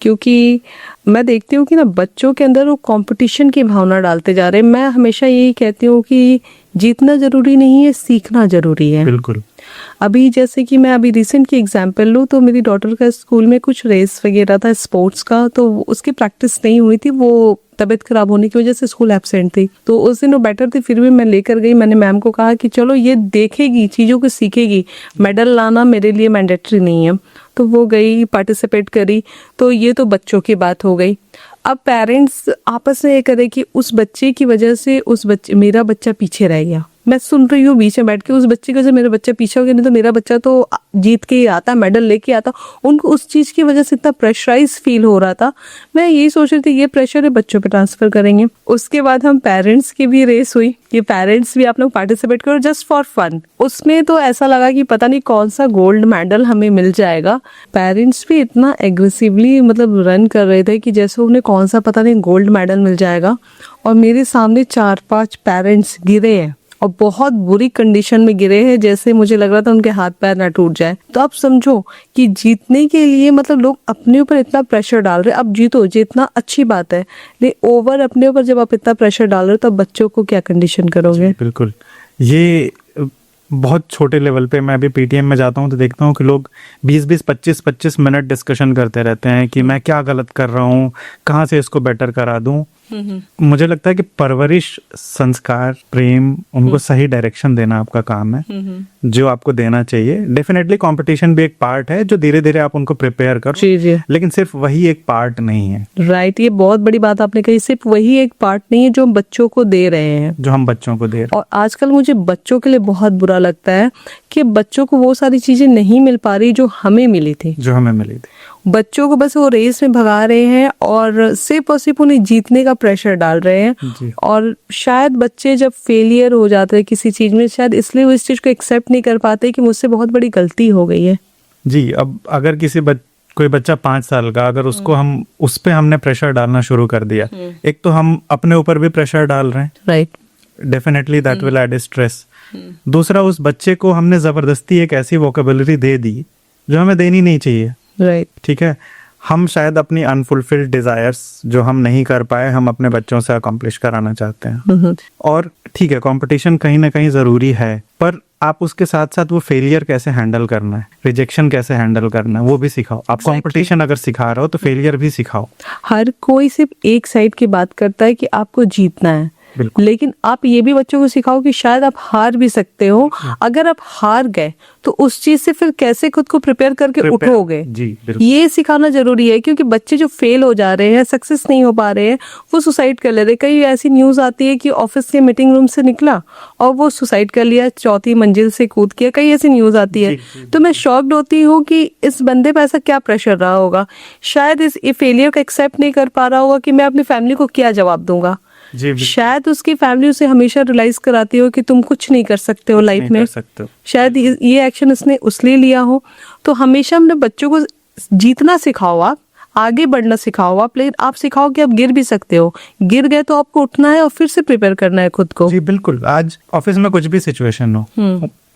Speaker 1: क्योंकि मैं देखती हूँ कि ना बच्चों के अंदर वो कंपटीशन की भावना डालते जा रहे हैं। मैं हमेशा यही कहती हूँ कि जीतना जरूरी नहीं है, सीखना जरूरी है।
Speaker 2: बिल्कुल।
Speaker 1: अभी जैसे कि मैं अभी रिसेंट की एग्जांपल लूँ तो मेरी डॉटर का स्कूल में कुछ रेस वगैरह था स्पोर्ट्स का, तो उसकी प्रैक्टिस नहीं हुई थी, वो तबीयत खराब होने की वजह से स्कूल एब्सेंट थी। तो उस दिन वो बेटर थी, फिर भी मैं लेकर गई। मैंने मैम को कहा कि चलो ये देखेगी, चीज़ों को सीखेगी, मेडल लाना मेरे लिए मैंडेटरी नहीं है। तो वो गई, पार्टिसिपेट करी। तो ये तो बच्चों की बात हो गई। अब पेरेंट्स आपस में ये करे कि उस बच्चे की वजह से मेरा बच्चा पीछे रह गया। मैं सुन रही हूँ बीच में बैठ के, उस बच्चे की वजह से मेरा बच्चा पीछे हो गया, नहीं तो मेरा बच्चा तो जीत के ही आता, मेडल लेके आता। उनको उस चीज की वजह से इतना प्रेशराइज फील हो रहा था। मैं यही सोच रही थी ये प्रेशर है बच्चों पे ट्रांसफर करेंगे। उसके बाद हम पेरेंट्स की भी रेस हुई कि पेरेंट्स भी आप लोग पार्टिसिपेट करो जस्ट फॉर फन। उसमें तो ऐसा लगा कि पता नहीं कौन सा गोल्ड मेडल हमें मिल जाएगा। पेरेंट्स भी इतना एग्रेसिवली मतलब रन कर रहे थे कि जैसे उन्हें कौन सा पता नहीं गोल्ड मेडल मिल जाएगा। और मेरे सामने 4-5 पेरेंट्स गिरे हैं और बहुत बुरी कंडीशन में गिरे हैं, जैसे मुझे लग रहा था उनके हाथ पैर ना टूट जाए। तो आप समझो कि जीतने के लिए मतलब लोग अपने ऊपर इतना प्रेशर डाल रहे हैं। अब जीतो, जीतना अच्छी बात है, लेकिन ओवर अपने ऊपर जब आप इतना प्रेशर डाल रहे हो तो बच्चों को क्या कंडीशन करोगे।
Speaker 2: बिल्कुल। ये बहुत छोटे लेवल पे, मैं अभी पीटीएम में जाता हूँ तो देखता हूँ कि लोग 20-20 25-25 मिनट डिस्कशन करते रहते हैं कि मैं क्या गलत कर रहा हूँ, कहाँ से इसको बेटर करा दूं। मुझे लगता है कि परवरिश, संस्कार, प्रेम, उनको सही डायरेक्शन देना आपका काम है, जो आपको देना चाहिए। डेफिनेटली कंपटीशन भी एक पार्ट है जो धीरे धीरे आप उनको प्रिपेयर करो,
Speaker 1: जी जी,
Speaker 2: लेकिन सिर्फ वही एक पार्ट नहीं है।
Speaker 1: राइट, ये बहुत बड़ी बात आपने कही। सिर्फ वही एक पार्ट नहीं है जो हम बच्चों को दे रहे हैं,
Speaker 2: जो हम बच्चों को दे रहे हैं।
Speaker 1: और आजकल मुझे बच्चों के लिए बहुत बुरा लगता है कि बच्चों को वो सारी चीजें नहीं मिल पा रही जो हमें मिली थी,
Speaker 2: जो हमें मिली थी।
Speaker 1: बच्चों को बस वो रेस में भगा रहे हैं और सिर्फ और सिर्फ उन्हें जीतने का प्रेशर डाल रहे हैं।
Speaker 2: जी।
Speaker 1: और शायद बच्चे जब फेलियर हो जाते हैं किसी चीज में, शायद इसलिए वो इस चीज को एक्सेप्ट नहीं कर पाते कि मुझसे बहुत बड़ी गलती हो गई है।
Speaker 2: जी। अब अगर कोई बच्चा 5 साल का, अगर उसको हम उस पे हमने प्रेशर डालना शुरू कर दिया, एक तो हम अपने ऊपर भी प्रेशर डाल रहे हैं,
Speaker 1: right,
Speaker 2: definitely that will add stress. दूसरा, उस बच्चे को हमने जबरदस्ती एक ऐसी वोकेबुलरी दे दी जो हमें देनी नहीं चाहिए।
Speaker 1: राइट,
Speaker 2: ठीक है, हम शायद अपनी अनफुलफिल्ड डिजायर्स जो हम नहीं कर पाए, हम अपने बच्चों से अकम्प्लिश कराना चाहते हैं। और ठीक है, कंपटीशन कहीं ना कहीं जरूरी है, पर आप उसके साथ साथ वो फेलियर कैसे हैंडल करना है, रिजेक्शन कैसे हैंडल करना है, वो भी सिखाओ। आप कंपटीशन अगर सिखा रहे हो तो फेलियर भी सिखाओ।
Speaker 1: हर कोई सिर्फ एक साइड की बात करता है कि आपको जीतना है, लेकिन आप ये भी बच्चों को सिखाओ कि शायद आप हार भी सकते हो। अगर आप हार गए तो उस चीज से फिर कैसे खुद को प्रिपेयर करके उठोगे, ये सिखाना जरूरी है। क्योंकि बच्चे जो फेल हो जा रहे हैं, सक्सेस नहीं हो पा रहे हैं, वो सुसाइड कर ले रहे हैं। कई ऐसी न्यूज आती है कि ऑफिस के मीटिंग रूम से निकला और वो सुसाइड कर लिया, 4थी मंजिल से कूद किया। कई ऐसी न्यूज आती है। तो मैं शॉक्ड होती हूँ कि इस बंदे पे ऐसा क्या प्रेशर रहा होगा। शायद इस फेलियर को एक्सेप्ट नहीं कर पा रहा होगा कि मैं अपनी फैमिली को क्या जवाब दूंगा। शायद उसकी फैमिली उसे हमेशा रियलाइज कराती हो कि तुम कुछ नहीं कर सकते हो लाइफ में। शायद ये एक्शन उसने उसलिए लिया हो। तो हमेशा अपने बच्चों को जीतना सिखाओ, आप आगे बढ़ना सिखाओ, आप लेकिन आप सिखाओ कि आप गिर भी सकते हो। गिर गए तो आपको उठना है और फिर से प्रिपेयर करना है खुद को।
Speaker 2: जी बिल्कुल। आज ऑफिस में कुछ भी सिचुएशन हो,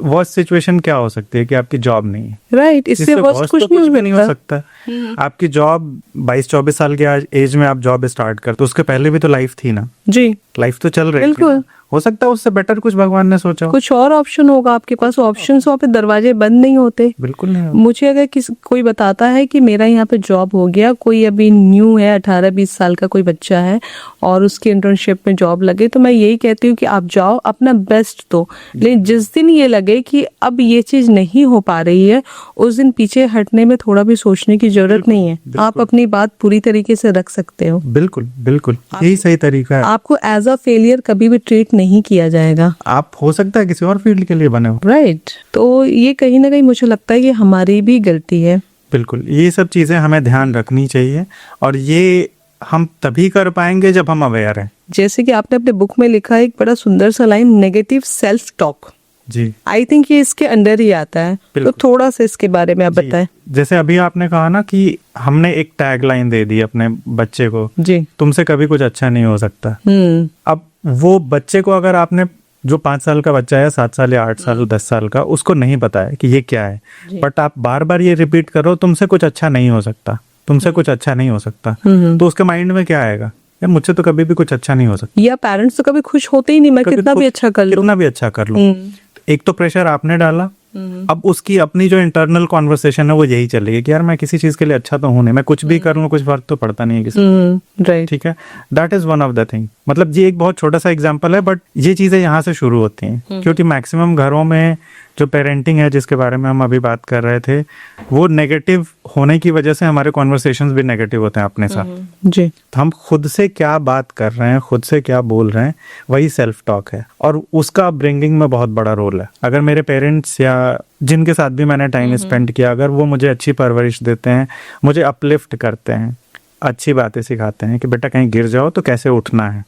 Speaker 2: वर्स्ट सिचुएशन क्या हो सकती है कि आपकी जॉब नहीं है।
Speaker 1: राइट, इससे वर्स्ट
Speaker 2: worst
Speaker 1: कुछ
Speaker 2: तो
Speaker 1: नहीं
Speaker 2: भी नहीं हो
Speaker 1: सकता।
Speaker 2: सकता। आपकी जॉब 22-24 साल के एज में आप जॉब स्टार्ट करते, उसके पहले भी तो लाइफ थी ना,
Speaker 1: जी,
Speaker 2: लाइफ तो चल रही थी
Speaker 1: बिल्कुल।
Speaker 2: ना। हो सकता है उससे बेटर कुछ भगवान ने सोचा हो।
Speaker 1: कुछ और ऑप्शन होगा आपके पास, ऑप्शंस वहाँ पे दरवाजे बंद नहीं होते।
Speaker 2: बिल्कुल नहीं होता।
Speaker 1: मुझे अगर कोई बताता है कि मेरा यहाँ पे जॉब हो गया, कोई अभी न्यू है, 18-20 साल का कोई बच्चा है और उसकी इंटर्नशिप में जॉब लगे, तो मैं यही कहती हूँ कि आप जाओ, अपना बेस्ट दो। लेकिन जिस दिन ये लगे कि अब ये चीज नहीं हो पा रही है, उस दिन पीछे हटने में थोड़ा भी सोचने की जरूरत नहीं है। आप अपनी बात पूरी तरीके से रख सकते हो।
Speaker 2: बिल्कुल बिल्कुल, यही सही तरीका है।
Speaker 1: आपको एज अ फेलियर कभी भी ट्रीट नहीं किया जाएगा।
Speaker 2: आप हो सकता है किसी और फील्ड के लिए बने हो।
Speaker 1: राइट, तो ये कहीं ना कहीं मुझे लगता है कि हमारी भी गलती है।
Speaker 2: बिल्कुल, ये सब चीजें हमें ध्यान रखनी चाहिए और ये हम तभी कर पाएंगे जब हम अवेयर हैं।
Speaker 1: जैसे कि आपने अपने बुक में लिखा है एक बड़ा सुंदर सा लाइन, नेगेटिव सेल्फ टॉक।
Speaker 2: जी,
Speaker 1: आई थिंक ये इसके अंडर ही आता है, तो
Speaker 2: बिल्कुल।
Speaker 1: थोड़ा सा इसके बारे में आप
Speaker 2: जी,
Speaker 1: बताएं।
Speaker 2: जैसे अभी आपने कहा ना कि हमने एक टैग लाइन दे दी अपने बच्चे को,
Speaker 1: जी,
Speaker 2: तुमसे कभी कुछ अच्छा नहीं हो सकता। अब वो बच्चे को अगर आपने, जो 5 साल का बच्चा है, 7 साल या 8 साल 10 साल का, उसको नहीं पता है कि ये क्या है, बट आप बार बार ये रिपीट करो, तुमसे कुछ अच्छा नहीं हो सकता, तुमसे कुछ अच्छा नहीं हो सकता, तो उसके माइंड में क्या आएगा, यार मुझसे तो कभी भी कुछ अच्छा नहीं हो सकता।
Speaker 1: या पेरेंट्स तो कभी खुश होते ही नहीं, मैं
Speaker 2: कभी
Speaker 1: कितना भी
Speaker 2: कुछ-
Speaker 1: अच्छा कर लूं।
Speaker 2: कितना भी अच्छा कर लूं। एक तो प्रेशर आपने डाला, अब उसकी अपनी जो इंटरनल कॉन्वर्सेशन है वो यही चलेगी कि यार मैं किसी चीज के लिए अच्छा तो हूं नहीं, मैं कुछ भी कर लूं, कुछ फर्क तो पड़ता नहीं है किसी।
Speaker 1: राइट,
Speaker 2: ठीक है, that is one of the thing. मतलब ये एक बहुत छोटा सा एग्जांपल है, बट ये चीजें यहाँ से शुरू होती हैं, क्योंकि मैक्सिमम घरों में जो पेरेंटिंग है जिसके बारे में हम अभी बात कर रहे थे, वो नेगेटिव होने की वजह से हमारे कॉन्वर्सेशंस भी नेगेटिव होते हैं अपने साथ।
Speaker 1: जी,
Speaker 2: तो हम खुद से क्या बात कर रहे हैं, खुद से क्या बोल रहे हैं, वही सेल्फ टॉक है और उसका ब्रिंगिंग में बहुत बड़ा रोल है। अगर मेरे पेरेंट्स या जिनके साथ भी मैंने टाइम स्पेंड किया, अगर वो मुझे अच्छी परवरिश देते हैं, मुझे अपलिफ्ट करते हैं, अच्छी बातें सिखाते हैं कि बेटा कहीं गिर जाओ तो कैसे उठना है,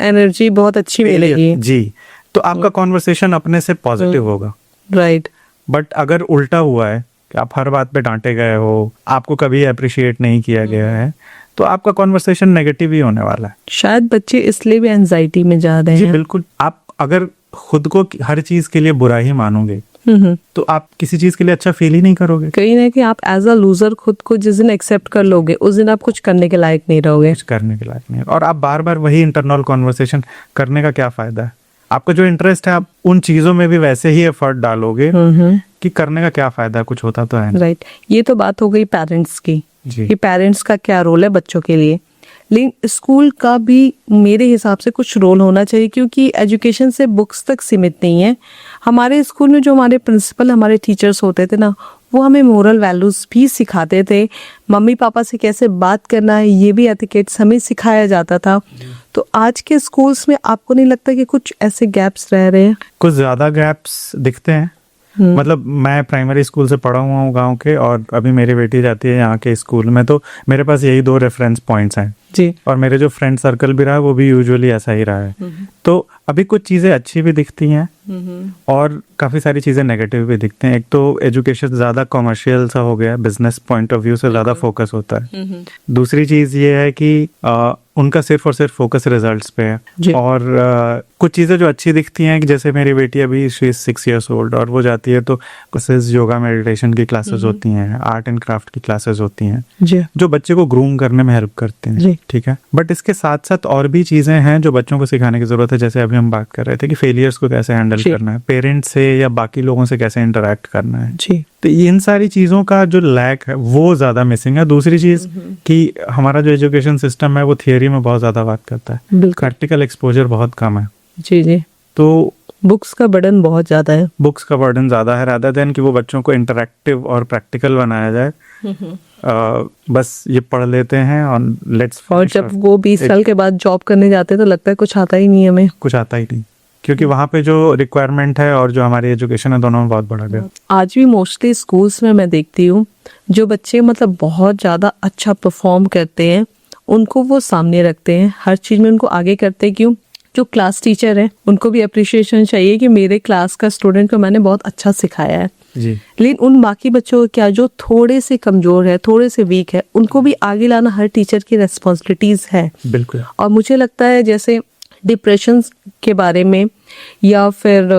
Speaker 1: एनर्जी बहुत अच्छी मिलेगी।
Speaker 2: जी, तो आपका कॉन्वर्सेशन अपने से पॉजिटिव होगा।
Speaker 1: राइट,
Speaker 2: बट अगर उल्टा हुआ है कि आप हर बात पे डांटे गए हो, आपको कभी अप्रिशिएट नहीं किया गया है, तो आपका कॉन्वर्सेशन नेगेटिव ही होने वाला है।
Speaker 1: शायद बच्चे इसलिए भी एंजाइटी में जा रहे
Speaker 2: जी
Speaker 1: हैं।
Speaker 2: बिल्कुल। आप अगर खुद को हर चीज के लिए बुरा ही मानोगे, तो आप किसी चीज के लिए अच्छा फील ही नहीं करोगे।
Speaker 1: कहीं ना कहीं आप एज अ लूजर खुद को जिस दिन एक्सेप्ट कर लोगे, उस दिन आप कुछ करने के लायक नहीं रहोगे।
Speaker 2: कुछ करने के लायक नहीं, और आप बार बार वही इंटरनल कॉन्वर्सेशन करने का क्या फायदा है। आपका जो इंटरेस्ट है, आप उन चीजों में भी वैसे ही एफर्ट डालोगे कि करने का क्या फायदा, कुछ होता तो है नहीं।
Speaker 1: राइट, ये तो बात हो गई पेरेंट्स की
Speaker 2: जी।
Speaker 1: कि पेरेंट्स का क्या रोल है बच्चों के लिए। लेकिन स्कूल का भी मेरे हिसाब से कुछ रोल होना चाहिए, क्योंकि एजुकेशन से बुक्स तक सीमित नहीं है। हमारे स्कूल में जो हमारे प्रिंसिपल, हमारे टीचर्स होते थे ना, वो हमें मोरल वैल्यूज भी सिखाते थे। मम्मी पापा से कैसे बात करना है, ये भी एथिकेट्स हमें सिखाया जाता था। तो आज के स्कूल्स में आपको नहीं लगता कि कुछ ऐसे गैप्स रह रहे हैं?
Speaker 2: कुछ ज्यादा गैप्स दिखते हैं। मतलब मैं प्राइमरी स्कूल से पढ़ा हुआ हूँ गांव के, और अभी मेरी बेटी जाती है यहाँ के स्कूल में, तो मेरे पास यही 2 रेफरेंस पॉइंट्स हैं
Speaker 1: जी,
Speaker 2: और मेरे जो फ्रेंड सर्कल भी रहा है वो भी यूजुअली ऐसा ही रहा है। तो अभी कुछ चीजें अच्छी भी दिखती हैं और काफी सारी चीजें नेगेटिव भी दिखते हैं। एक तो एजुकेशन ज्यादा कमर्शियल सा हो गया है, बिजनेस पॉइंट ऑफ व्यू से ज्यादा फोकस होता है। दूसरी चीज ये है कि उनका सिर्फ और सिर्फ फोकस रिजल्ट्स पे है। और कुछ चीजें जो अच्छी दिखती हैं कि जैसे मेरी बेटी अभी शी इज 6 years old और वो जाती है तो क्लासेस, योगा मेडिटेशन की क्लासेस होती हैं, आर्ट एंड क्राफ्ट की क्लासेस होती हैं,
Speaker 1: जी,
Speaker 2: जो बच्चे को ग्रूम करने में हेल्प करते हैं।
Speaker 1: जी।
Speaker 2: ठीक है, बट इसके साथ साथ और भी चीजें हैं जो बच्चों को सिखाने की जरूरत है। जैसे अभी हम बात कर रहे थे कि फेलियर्स को कैसे हैंडल
Speaker 1: जी।
Speaker 2: करना है, पेरेंट्स से या बाकी लोगों से कैसे इंटरेक्ट करना है।
Speaker 1: जी,
Speaker 2: तो इन सारी चीजों का जो लैक है वो ज्यादा मिसिंग है। दूसरी चीज कि हमारा जो एजुकेशन सिस्टम है वो थियरी में बहुत ज्यादा बात करता है,
Speaker 1: बिल्कुल।
Speaker 2: प्रैक्टिकल एक्सपोजर बहुत कम है।
Speaker 1: जी, जी,
Speaker 2: तो
Speaker 1: बुक्स का बर्डन बहुत ज्यादा है।
Speaker 2: बुक्स का बर्डन ज्यादा है, रादर देन कि वो बच्चों को इंटरेक्टिव और प्रैक्टिकल बनाया जाए। बस ये पढ़ लेते हैं और लेट्स,
Speaker 1: और जब वो 20 साल के बाद जॉब करने जाते हैं तो लगता है कुछ आता ही नहीं हमें।
Speaker 2: कुछ आता ही नहीं, क्योंकि वहाँ पे जो रिक्वायरमेंट है और जो हमारी एजुकेशन है दोनों में बहुत बड़ा गया।
Speaker 1: आज भी मोस्टली स्कूल्स में मैं देखती हूँ जो बच्चे मतलब बहुत ज्यादा अच्छा परफॉर्म करते हैं, उनको वो सामने रखते हैं, हर चीज में उनको आगे करते हैं। क्यों? जो क्लास टीचर है उनको भी अप्रिशिएशन चाहिए कि मेरे क्लास का स्टूडेंट को मैंने बहुत अच्छा सिखाया है।
Speaker 2: जी,
Speaker 1: लेकिन उन बाकी बच्चों को क्या, जो थोड़े से कमजोर है, थोड़े से वीक है, उनको भी आगे लाना हर टीचर की रेस्पॉन्सिबिलिटीज है।
Speaker 2: बिल्कुल।
Speaker 1: और मुझे लगता है जैसे डिप्रेशन के बारे में या फिर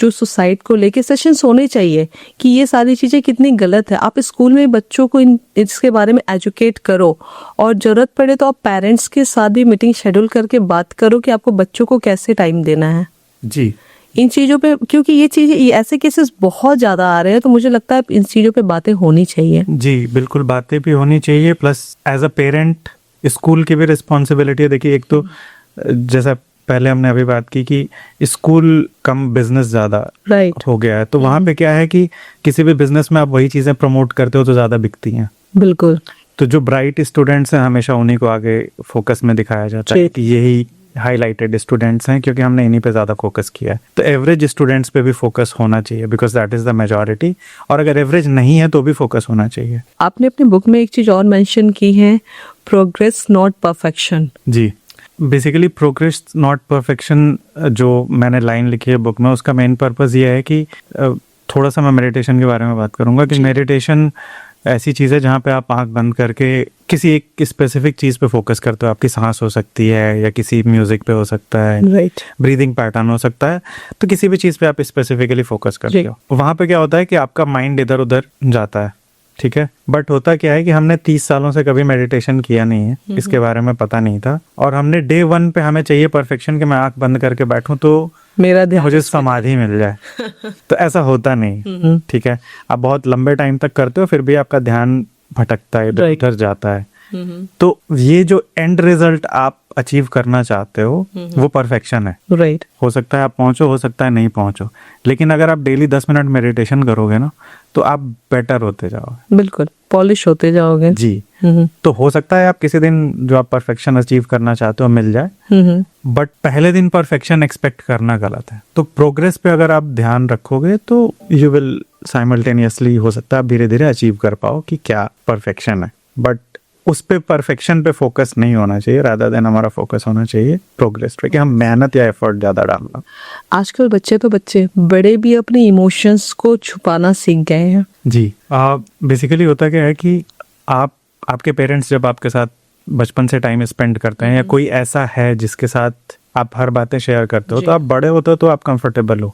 Speaker 1: जो सुसाइड को लेके सेशंस होने चाहिए कि ये सारी चीज़ें कितनी गलत है। आप स्कूल में बच्चों को इसके बारे में एजुकेट करो, और ज़रूरत पड़े तो आप पेरेंट्स के साथ भी मीटिंग शेड्यूल करके बात करो कि आपको बच्चों को कैसे टाइम देना है
Speaker 2: जी।
Speaker 1: इन चीज़ों पे, क्योंकि ये चीज़ें, ये ऐसे केसेस बहुत ज़्यादा आ रहे हैं, तो मुझे लगता है इन चीज़ों पे बातें होनी चाहिए।
Speaker 2: जी बिल्कुल, बातें भी होनी चाहिए, plus as a parent school की भी रिस्पॉन्सिबिलिटी है। देखिए, एक तो जैसा पहले हमने अभी बात की कि स्कूल कम बिजनेस ज़्यादा
Speaker 1: राइट।
Speaker 2: हो गया है, तो वहाँ पे क्या है कि किसी भी बिजनेस में आप वही चीज़ें प्रमोट करते हो तो ज़्यादा बिकती हैं।
Speaker 1: बिल्कुल।
Speaker 2: तो जो ब्राइट स्टूडेंट्स हैं हमेशा उन्हीं को आगे फोकस में दिखाया जाता है कि यही हाईलाइटेड स्टूडेंट्स हैं, क्योंकि हमने इन्हीं पे ज़्यादा फोकस किया है। तो एवरेज स्टूडेंट्स पे भी फोकस होना चाहिए, because that is the majority, और अगर एवरेज नहीं है तो भी फोकस होना चाहिए।
Speaker 1: आपने अपनी बुक में एक चीज़ और मेंशन की है, प्रोग्रेस नॉट परफेक्शन।
Speaker 2: जी, बेसिकली प्रोग्रेस नॉट परफेक्शन जो मैंने लाइन लिखी है बुक में, उसका मेन पर्पस ये है कि थोड़ा सा मैं मेडिटेशन के बारे में बात करूंगा कि मेडिटेशन ऐसी चीज़ है जहाँ पे आप आंख बंद करके किसी एक स्पेसिफिक चीज़ पे फोकस करते हो। आपकी सांस हो सकती है, या किसी म्यूजिक पे हो सकता है,
Speaker 1: राइट।
Speaker 2: ब्रीदिंग पैटर्न हो सकता है, तो किसी भी चीज़ पे आप स्पेसिफिकली फोकस करते हो। वहाँ पे क्या होता है कि आपका माइंड इधर उधर जाता है, ठीक है, बट होता क्या है कि हमने 30 सालों से कभी मेडिटेशन किया नहीं है, इसके बारे में पता नहीं था, और हमने डे 1 पे हमें चाहिए परफेक्शन कि मैं आंख बंद करके बैठूं तो
Speaker 1: मेरा ध्यान
Speaker 2: मुझे समाधि मिल जाए। तो ऐसा होता नहीं, ठीक है। आप बहुत लंबे टाइम तक करते हो, फिर भी आपका ध्यान भटकता है, इधर उधर जाता है। तो ये जो एंड रिजल्ट आप अचीव करना चाहते हो वो परफेक्शन है।
Speaker 1: राइट।
Speaker 2: हो सकता है आप पहुंचो, हो सकता है नहीं पहुंचो, लेकिन अगर आप डेली 10 मिनट मेडिटेशन करोगे ना, तो आप बेटर होते जाओगे,
Speaker 1: बिल्कुल पॉलिश होते जाओगे।
Speaker 2: जी। तो हो सकता है आप किसी दिन जो आप परफेक्शन अचीव करना चाहते हो मिल जाए, बट पहले दिन परफेक्शन एक्सपेक्ट करना गलत है। तो प्रोग्रेस पे अगर आप ध्यान रखोगे तो यू विल साइमल्टेनियसली, हो सकता है आप धीरे धीरे अचीव कर पाओ कि क्या परफेक्शन है, बट उस पे परफेक्शन पे फोकस नहीं होना चाहिए, रादर देन हमारा फोकस होना चाहिए प्रोग्रेस पे, कि हम मेहनत या एफर्ट ज्यादा डालना।
Speaker 1: आजकल बच्चे तो बच्चे, बड़े भी अपने इमोशंस को छुपाना सीख गए हैं।
Speaker 2: जी, बेसिकली होता क्या है कि आपके पेरेंट्स जब आपके साथ बचपन से टाइम स्पेंड करते हैं, या कोई ऐसा है जिसके साथ आप हर बातें शेयर करते हो, तो आप बड़े होते हो तो आप कंफर्टेबल हो,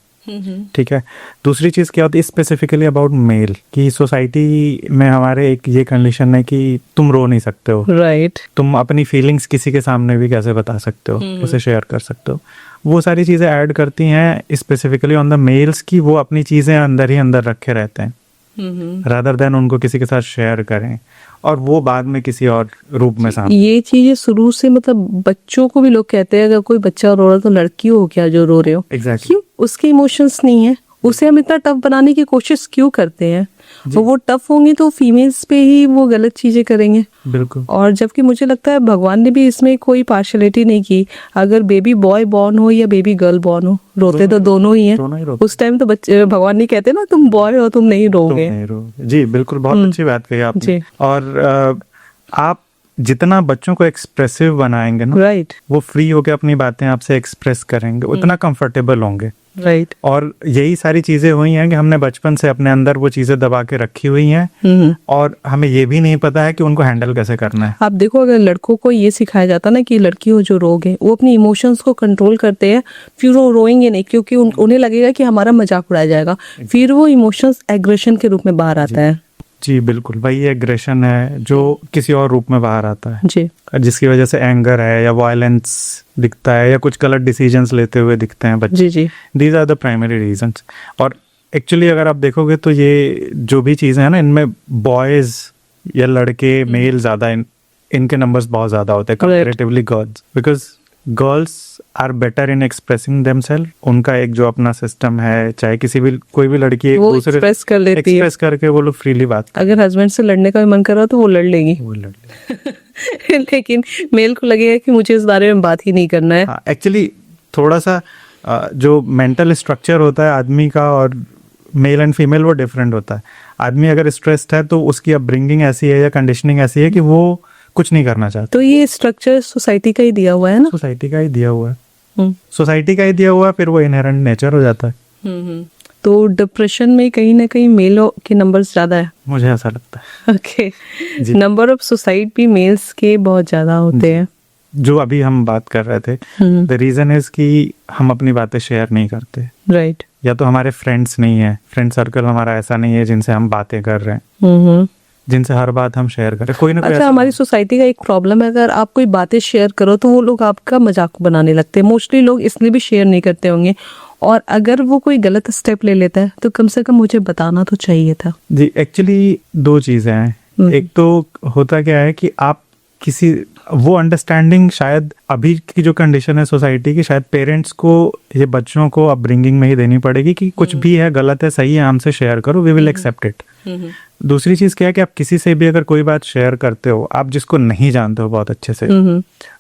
Speaker 2: ठीक है। दूसरी चीज क्या होती है स्पेसिफिकली अबाउट मेल, कि सोसाइटी में हमारे एक ये कंडीशन है कि तुम रो नहीं सकते हो,
Speaker 1: राइट।
Speaker 2: तुम अपनी फीलिंग्स किसी के सामने भी कैसे बता सकते हो, उसे शेयर कर सकते हो। वो सारी चीजें ऐड करती हैं स्पेसिफिकली ऑन द मेल्स की वो अपनी चीजें अंदर ही अंदर रखे रहते हैं, रादर देन उनको किसी के साथ शेयर करें, और वो बाद में किसी और रूप में सामने।
Speaker 1: ये चीजें शुरू से, मतलब बच्चों को भी लोग कहते हैं अगर कोई बच्चा रो रहा है तो लड़की हो क्या जो रो रहे हो।
Speaker 2: एग्जैक्टली।
Speaker 1: क्यों? उसके इमोशंस नहीं है, उसे हम इतना टफ बनाने की कोशिश क्यों करते हैं? तो वो टफ होंगी तो फीमेल्स पे ही वो गलत चीजें करेंगे।
Speaker 2: बिल्कुल।
Speaker 1: और जबकि मुझे लगता है भगवान ने भी इसमें कोई पार्शलिटी नहीं की। अगर बेबी बॉय बॉर्न हो या बेबी गर्ल बॉर्न हो, रोते तो दोनों ही हैं।
Speaker 2: दोनों ही रोते।
Speaker 1: उस टाइम तो बच्चे, भगवान नहीं कहते ना तुम बॉय हो तुम नहीं रोगे।
Speaker 2: जी बिल्कुल, बहुत अच्छी बात कही आपने। और आप जितना बच्चों को एक्सप्रेसिव बनाएंगे ना,
Speaker 1: राइट,
Speaker 2: वो फ्री होकर अपनी बातें आपसे एक्सप्रेस करेंगे, उतना कंफर्टेबल होंगे।
Speaker 1: राइट।
Speaker 2: और यही सारी चीजें हुई हैं कि हमने बचपन से अपने अंदर वो चीजें दबा के रखी हुई हैं, और हमें ये भी नहीं पता है कि उनको हैंडल कैसे करना है।
Speaker 1: आप देखो, अगर लड़कों को ये सिखाया जाता ना कि लड़की हो जो रोगे, वो अपनी इमोशंस को कंट्रोल करते हैं, फिर वो रोएंगे नहीं, क्योंकि उन्हें लगेगा कि हमारा मजाक उड़ाया जाएगा, फिर वो इमोशंस एग्रेशन के रूप में बाहर आता है।
Speaker 2: जी बिल्कुल, वही एग्रेशन है जो किसी और रूप में बाहर आता है,
Speaker 1: जी,
Speaker 2: जिसकी वजह से एंगर है या वायलेंस दिखता है, या कुछ गलत डिसीजंस लेते हुए दिखते हैं बच्चे।
Speaker 1: जी, जी।
Speaker 2: These are the primary reasons. और एक्चुअली अगर आप देखोगे तो ये जो भी चीजें हैं ना, इनमें बॉयज या लड़के मेल ज्यादा, इनके नंबर्स बहुत ज्यादा होते हैं comparatively girls, because girls are better in expressing themselves. उनका एक जो अपना सिस्टम है, चाहे किसी भी कोई भी लड़की एक दूसरे
Speaker 1: एक्सप्रेस कर लेती है,
Speaker 2: एक्सप्रेस करके वो लोग फ्रीली बात करते
Speaker 1: अगर हस्बैंड से लड़ने का भी मन कर रहा तो वो लड़ लेगी,
Speaker 2: हैं, वो लड़ लेते
Speaker 1: लेकिन मेल को लगेगा कि मुझे इस बारे में बात ही नहीं करना है।
Speaker 2: हैं। एक्चुअली थोड़ा सा जो मेंटल स्ट्रक्चर होता है आदमी का और मेल एंड फीमेल, वो डिफरेंट होता है। आदमी अगर स्ट्रेस्ड है तो उसकी अपब्रिंगिंग ऐसी है या कंडीशनिंग ऐसी है कि वो कुछ नहीं करना चाहता।
Speaker 1: तो ये स्ट्रक्चर सोसाइटी का ही दिया हुआ है ना,
Speaker 2: सोसाइटी का ही दिया हुआ है, सोसाइटी का ही दिया हुआ है, फिर वो इनहेरेंट नेचर हो जाता है।
Speaker 1: तो डिप्रेशन में कहीं ना कहीं मेलों के नंबर्स ज्यादा है,
Speaker 2: मुझे ऐसा लगता है।
Speaker 1: ओके। नंबर ऑफ सुसाइड भी मेल्स के बहुत ज्यादा होते हैं।
Speaker 2: जो अभी हम बात कर रहे थे, द रीजन इज कि हम अपनी बातें शेयर नहीं करते,
Speaker 1: राइट।
Speaker 2: या तो हमारे फ्रेंड्स नहीं है, फ्रेंड सर्कल हमारा ऐसा नहीं है जिनसे हम बातें कर रहे हैं, जिनसे हर बात हम शेयर करें। कोई ना कोई
Speaker 1: अच्छा, हमारी सोसाइटी का एक प्रॉब्लम है, अगर आप कोई बातें शेयर करो तो वो लोग आपका मजाक बनाने लगते हैं। मोस्टली लोग इसलिए भी शेयर नहीं करते होंगे, और अगर वो कोई गलत स्टेप ले लेता है तो कम से कम मुझे बताना तो चाहिए था।
Speaker 2: जी, एक्चुअली दो चीजें हैं। एक तो होता क्या है कि आप किसी वो अंडरस्टैंडिंग शायद अभी की जो कंडीशन है सोसाइटी की, शायद पेरेंट्स को ये बच्चों को अपब्रिंगिंग में ही देनी पड़ेगी कि कुछ भी है, गलत है, सही है, हमसे शेयर करो, वी विल एक्सेप्ट इट। दूसरी चीज क्या है कि आप किसी से भी अगर कोई बात शेयर करते हो, आप जिसको नहीं जानते हो बहुत अच्छे से,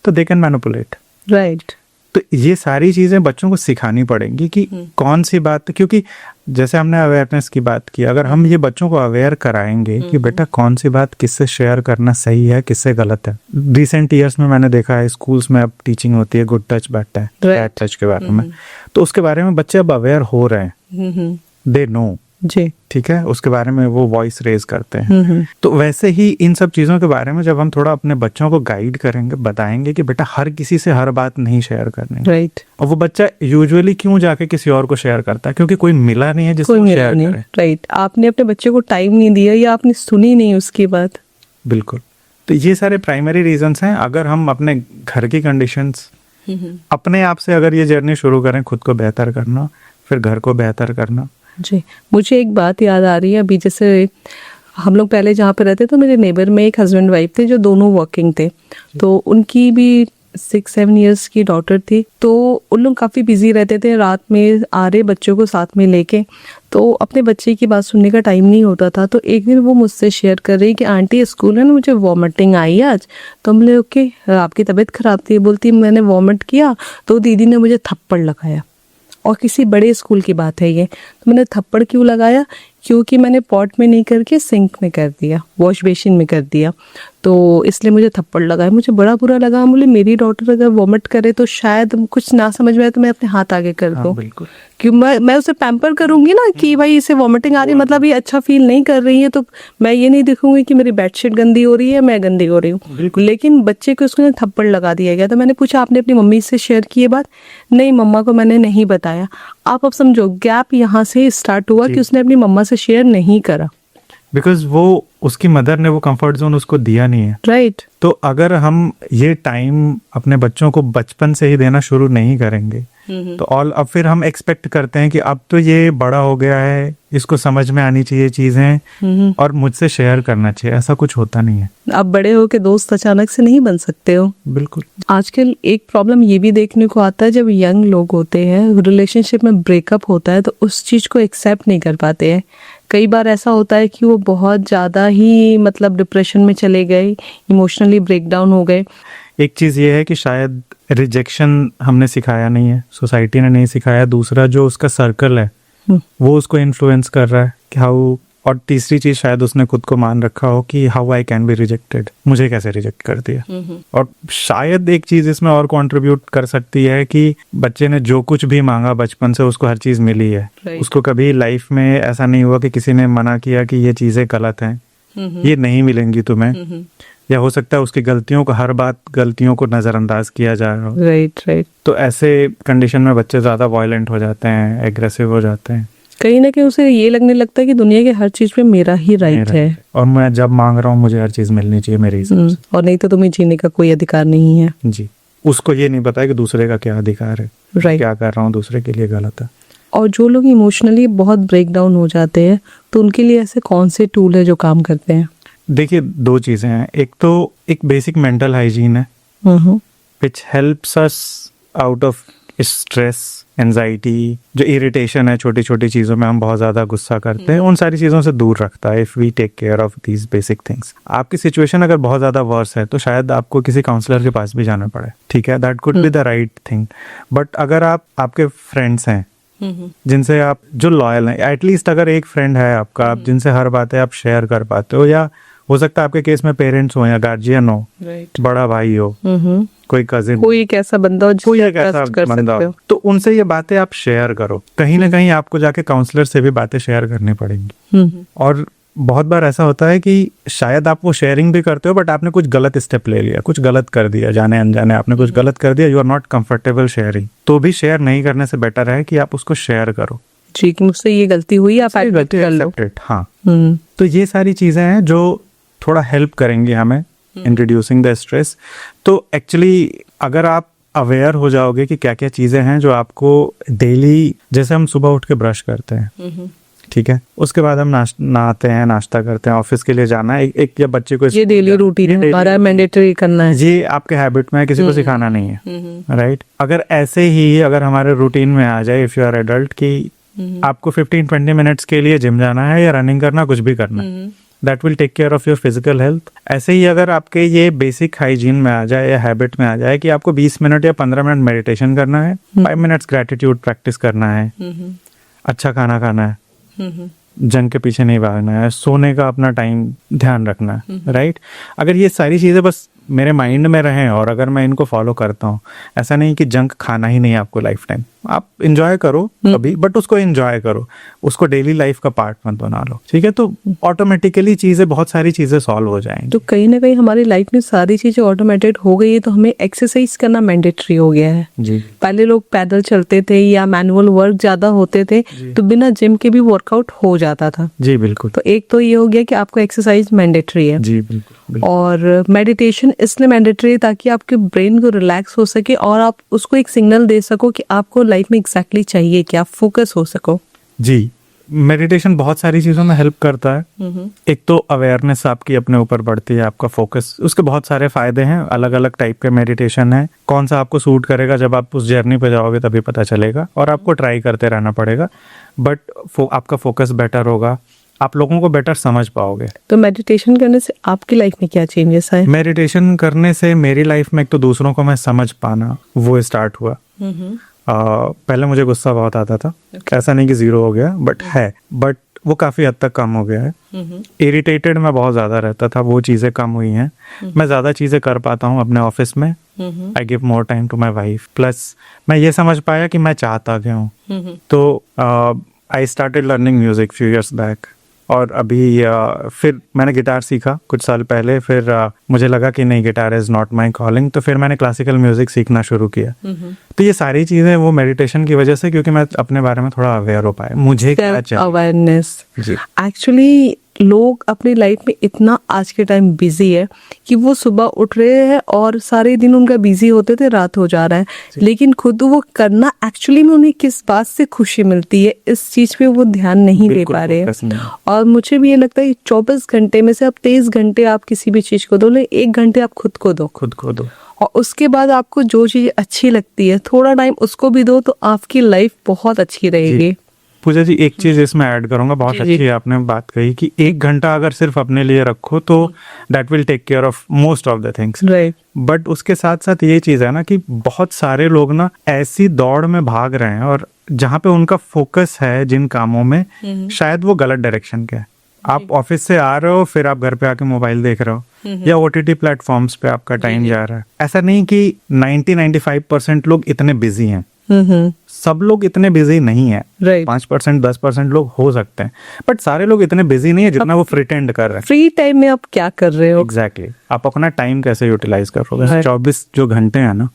Speaker 2: तो दे कैन मैनिपुलेट,
Speaker 1: राइट।
Speaker 2: तो ये सारी चीजें बच्चों को सिखानी पड़ेंगी कि कौन सी बात, क्योंकि जैसे हमने अवेयरनेस की बात की, अगर हम ये बच्चों को अवेयर कराएंगे कि बेटा कौन सी बात किससे शेयर करना सही है, किससे गलत है। रिसेंट ईयर्स में मैंने देखा है स्कूल्स में अब टीचिंग होती है good touch bad touch, bad touch के बारे में, तो उसके बारे में बच्चे अब अवेयर हो रहे हैं, दे नो
Speaker 1: जी,
Speaker 2: ठीक है, उसके बारे में वो वॉइस रेज करते हैं। तो वैसे ही इन सब चीजों के बारे में जब हम थोड़ा अपने बच्चों को गाइड करेंगे, बताएंगे कि बेटा हर किसी से हर बात नहीं शेयर करनी,
Speaker 1: राइट।
Speaker 2: और वो बच्चा यूजुअली क्यों जाके किसी और को शेयर करता है, क्योंकि कोई मिला नहीं है जिसको शेयर करे,
Speaker 1: राइट। आपने अपने बच्चे को टाइम नहीं दिया या आपने सुनी नहीं उसकी बात।
Speaker 2: बिल्कुल। तो ये सारे प्राइमरी रीजंस हैं। अगर हम अपने घर की कंडीशंस अपने आप से अगर ये जर्नी शुरू करें, खुद को बेहतर करना, फिर घर को बेहतर करना।
Speaker 1: जी, मुझे एक बात याद आ रही है अभी, जैसे हम लोग पहले जहाँ पे रहते तो मेरे नेबर में एक हस्बैंड वाइफ थे जो दोनों वर्किंग थे, तो उनकी भी 6-7 इयर्स की डॉटर थी, तो उन लोग काफ़ी बिजी रहते थे, रात में आ रहे बच्चों को साथ में लेके, तो अपने बच्चे की बात सुनने का टाइम नहीं होता था। तो एक दिन वो मुझसे शेयर कर रही कि आंटी स्कूल में ना मुझे वॉमिटिंग आई आज। तो हम लोग ओके, आपकी तबीयत खराब थी? बोलती मैंने वॉमिट किया तो दीदी ने मुझे थप्पड़ लगाया, और किसी बड़े स्कूल की बात है ये। तो मैंने थप्पड़ क्यों लगाया? क्योंकि मैंने पॉट में नहीं करके सिंक में कर दिया, वॉश बेसिन में कर दिया, तो इसलिए मुझे थप्पड़ लगाया। मुझे बड़ा बुरा लगा, बोले मेरी डॉटर अगर वॉमिट करे तो शायद कुछ ना समझ में आए तो मैं अपने हाथ आगे कर दूं,
Speaker 2: बिल्कुल,
Speaker 1: कि मैं उसे पैम्पर करूंगी ना कि भाई इसे वॉमिटिंग आ रही है, मतलब ये अच्छा फील नहीं कर रही है, तो मैं ये नहीं दिखूंगी कि मेरी बेडशीट गंदी हो रही है, मैं गंदी हो रही हूँ। लेकिन बच्चे को उसको थप्पड़ लगा दिया गया। तो मैंने पूछा आपने अपनी मम्मी से शेयर की ये बात? नहीं, मम्मा को मैंने नहीं बताया। आप अब समझो गैप यहाँ से स्टार्ट हुआ कि उसने अपनी मम्मा से शेयर नहीं करा,
Speaker 2: बिकॉज वो उसकी मदर ने वो कंफर्ट जोन उसको दिया नहीं है,
Speaker 1: राइट।
Speaker 2: तो अगर हम ये टाइम अपने बच्चों को बचपन से ही देना शुरू नहीं करेंगे तो अब फिर हम एक्सपेक्ट करते हैं कि अब तो ये बड़ा हो गया है, इसको समझ में आनी चाहिए चीजें और मुझसे शेयर करना चाहिए। ऐसा कुछ होता नहीं है।
Speaker 1: अब बड़े हो के दोस्त अचानक से नहीं बन सकते हो।
Speaker 2: बिल्कुल।
Speaker 1: आजकल एक प्रॉब्लम ये भी देखने को आता है, जब यंग लोग होते हैं, रिलेशनशिप में ब्रेकअप होता है, तो उस चीज को एक्सेप्ट नहीं कर पाते हैं। कई बार ऐसा होता है कि वो बहुत ज्यादा ही मतलब डिप्रेशन में चले गए, इमोशनली ब्रेकडाउन हो गए।
Speaker 2: एक चीज ये है कि शायद रिजेक्शन हमने सिखाया नहीं है, सोसाइटी ने नहीं सिखाया। दूसरा, जो उसका सर्कल है वो उसको इन्फ्लुएंस कर रहा है कि हाउ, और तीसरी चीज शायद उसने खुद को मान रखा हो कि how I can be rejected, मुझे कैसे रिजेक्ट कर दिया। और शायद एक चीज इसमें और कंट्रीब्यूट कर सकती है कि बच्चे ने जो कुछ भी मांगा बचपन से उसको हर चीज मिली है। उसको कभी लाइफ में ऐसा नहीं हुआ कि किसी ने मना किया कि ये चीजें गलत हैं, ये नहीं मिलेंगी तुम्हें, या हो सकता है उसकी गलतियों को, हर बात गलतियों को नजरअंदाज किया जा रहा हो।
Speaker 1: राइट।
Speaker 2: तो ऐसे कंडीशन में बच्चे ज्यादा वायलेंट हो जाते हैं, एग्रेसिव हो जाते हैं।
Speaker 1: कहीं ना कहीं उसे ये लगने लगता है कि दुनिया के हर चीज पे मेरा ही राइट है,
Speaker 2: और मैं जब मांग रहा हूँ मुझे हर चीज मिलनी चाहिए मेरे हिसाब से,
Speaker 1: और नहीं तो तुम्हें जीने का कोई अधिकार नहीं है।
Speaker 2: जी, उसको ये नहीं पता है कि दूसरे का क्या अधिकार है,
Speaker 1: राइट।
Speaker 2: क्या कर रहा हूँ दूसरे के लिए गलत है।
Speaker 1: और जो लोग इमोशनली बहुत ब्रेक डाउन हो जाते हैं, तो उनके लिए ऐसे कौन से टूल है जो काम करते हैं?
Speaker 2: देखिए, दो चीजें हैं। एक तो एक बेसिक मेंटल हाइजीन है which helps us out of stress, anxiety, जो इरिटेशन है, छोटी छोटी चीजों में हम बहुत ज्यादा गुस्सा करते हैं, उन सारी चीजों से दूर रखता है। If we take care of these basic things. आपकी सिचुएशन अगर बहुत ज्यादा वर्स है तो शायद आपको किसी काउंसलर के पास भी जाना पड़े, ठीक है, that could be the right thing. But अगर आपके फ्रेंड्स हैं जिनसे आप, जो लॉयल हैं, एटलीस्ट अगर एक फ्रेंड है आपका, आप जिनसे हर बातें आप शेयर कर पाते हो, या हो सकता है आपके केस में पेरेंट्स हो या गार्जियन हो, बड़ा भाई हो, कोई कजिन,
Speaker 1: कोई एक ऐसा बंदा हो
Speaker 2: कोई एक ऐसा बंदा हो, तो उनसे ये बातें आप शेयर करो। कहीं ना कहीं आपको जाके काउंसलर से भी बातें शेयर करनी पड़ेंगी। और बहुत बार ऐसा होता है कि शायद आप वो शेयरिंग भी करते हो बट आपने कुछ गलत स्टेप ले लिया, कुछ गलत कर दिया, जाने अनजाने आपने कुछ गलत कर दिया, you are not comfortable sharing, तो भी शेयर नहीं करने से बेटर है कि आप उसको शेयर करो।
Speaker 1: जी, कि मुझसे ये गलती हुई, आप एडमिट कर लो।
Speaker 2: हाँ, तो ये सारी चीजें हैं जो थोड़ा हेल्प करेंगी हमें इन रिड्यूसिंग द स्ट्रेस। तो एक्चुअली अगर आप अवेयर हो जाओगे कि क्या क्या चीजें हैं जो आपको डेली, जैसे हम सुबह उठ के ब्रश करते हैं, ठीक है, उसके बाद हम नहाते हैं, नाश्ता करते हैं, ऑफिस के लिए जाना है, एक या बच्चे को
Speaker 1: ये डेली रूटीन है हमारा, मैंडेटरी करना है।
Speaker 2: ये आपके हैबिट में है, किसी को सिखाना नहीं है, राइट। अगर ऐसे ही अगर हमारे रूटीन में आ जाए, इफ यू आर एडल्ट, कि आपको 15-20 मिनट्स के लिए जिम जाना है या रनिंग करना, कुछ भी करना है, that will take care of your physical health. ऐसे ही अगर आपके ये बेसिक हाइजीन में आ जाए या हैबिट में आ जाए कि आपको 20 मिनट या 15 मिनट मेडिटेशन करना है, 5 मिनट्स ग्रेटिट्यूड प्रैक्टिस करना है, अच्छा खाना खाना है, जंक के पीछे नहीं भागना है, सोने का अपना टाइम ध्यान रखना है, राइट। अगर ये सारी चीजें बस मेरे माइंड में रहें और अगर मैं इनको फॉलो करता हूँ, ऐसा नहीं कि जंक खाना ही नहीं है आपको लाइफ टाइम, आप इंजॉय करो कभी, बट उसको इंजॉय करो, उसको डेली लाइफ का पार्ट मत बना लो, ठीक है। तो ऑटोमेटिकली चीजें, बहुत सारी चीजें सॉल्व हो जाएंगी।
Speaker 1: तो कहीं ना कहीं हमारी लाइफ में सारी चीजें ऑटोमेटेड हो गई है, तो हमें एक्सरसाइज करना मैंडेटरी हो गया है।
Speaker 2: जी,
Speaker 1: पहले लोग पैदल चलते थे या मैनुअल वर्क ज्यादा होते थे, तो बिना जिम के भी वर्कआउट हो जाता था।
Speaker 2: जी बिल्कुल।
Speaker 1: तो एक तो ये हो गया कि आपको एक्सरसाइज मैंडेटरी है।
Speaker 2: जी बिल्कुल।
Speaker 1: और मेडिटेशन इसलिए मैंडेटरी है ताकि आपके ब्रेन को रिलैक्स हो सके और आप उसको एक सिग्नल दे सको कि आपको लाइफ में एग्जैक्टली चाहिए क्या, फोकस हो सको।
Speaker 2: जी, मेडिटेशन बहुत सारी चीज़ों में हेल्प करता है। एक तो अवेयरनेस आपकी अपने ऊपर बढ़ती है, आपका फोकस, उसके बहुत सारे फायदे हैं, अलग अलग टाइप के मेडिटेशन है, कौन सा आपको सूट करेगा जब आप उस जर्नी पे जाओगे तभी पता चलेगा, और आपको ट्राई करते रहना पड़ेगा, बट आपका फोकस बेटर होगा, आप लोगों को बेटर समझ पाओगे।
Speaker 1: तो मेडिटेशन करने से आपकी लाइफ में क्या चेंजेस आए?
Speaker 2: मेडिटेशन करने से मेरी लाइफ में एक तो दूसरों को मैं समझ पाना वो स्टार्ट हुआ। पहले मुझे गुस्सा बहुत आता था, ऐसा नहीं कि जीरो हो गया, बट वो काफी हद तक कम हो गया है। इरिटेटेड मैं बहुत ज्यादा रहता था, वो चीजें कम हुई हैं। मैं ज्यादा चीजें कर पाता हूँ अपने ऑफिस में। I give more time to my wife. Plus मैं ये समझ पाया कि मैं चाहता क्या हूँ। तो I started learning music few years back, और अभी फिर मैंने गिटार सीखा कुछ साल पहले। फिर मुझे लगा कि नहीं, guitar is not my calling, तो फिर मैंने क्लासिकल म्यूजिक सीखना शुरू किया। तो ये सारी चीजें वो मेडिटेशन की वजह से, क्योंकि मैं अपने बारे में थोड़ा अवेयर हो पाया, मुझे क्या चाहिए,
Speaker 1: अवेयरनेस।
Speaker 2: जी।
Speaker 1: एक्चुअली लोग अपनी लाइफ में इतना आज के टाइम बिजी है कि वो सुबह उठ रहे हैं और सारे दिन उनका बिजी होते थे, रात हो जा रहा है, लेकिन खुद वो करना एक्चुअली में उन्हें किस बात से खुशी मिलती है, इस चीज पे वो ध्यान नहीं दे पा रहे हैं। और मुझे भी ये लगता है 24 घंटे में से आप 23 घंटे आप किसी भी चीज को दो, लेकिन 1 घंटे आप खुद को दो, और उसके बाद आपको जो चीज अच्छी लगती है थोड़ा टाइम उसको भी दो, तो आपकी लाइफ बहुत अच्छी रहेगी।
Speaker 2: पूजा जी, एक चीज इसमें ऐड करूंगा, बहुत अच्छी है आपने बात कही कि 1 घंटा अगर सिर्फ अपने लिए रखो तो that will take care of most of the things,
Speaker 1: right.
Speaker 2: But उसके साथ साथ ये चीज है ना कि बहुत सारे लोग ना ऐसी दौड़ में भाग रहे हैं, और जहाँ पे उनका फोकस है जिन कामों में, शायद वो गलत डायरेक्शन के है। आप ऑफिस से आ रहे हो, फिर आप घर पे आके मोबाइल देख रहे हो, या OTT प्लेटफॉर्म्स पे आपका टाइम जा रहा है। ऐसा नहीं कि 90-95% लोग इतने बिजी हैं, सब लोग इतने बिजी नहीं है। 5% 10% लोग हो सकते हैं, बट सारे लोग इतने बिजी नहीं है जितना वो प्रिटेंड कर रहे हैं।
Speaker 1: फ्री टाइम में आप क्या कर रहे हो?
Speaker 2: एग्जैक्टली, आप अपना टाइम कैसे यूटिलाइज कर रहे हो। 24 जो घंटे हैं ना,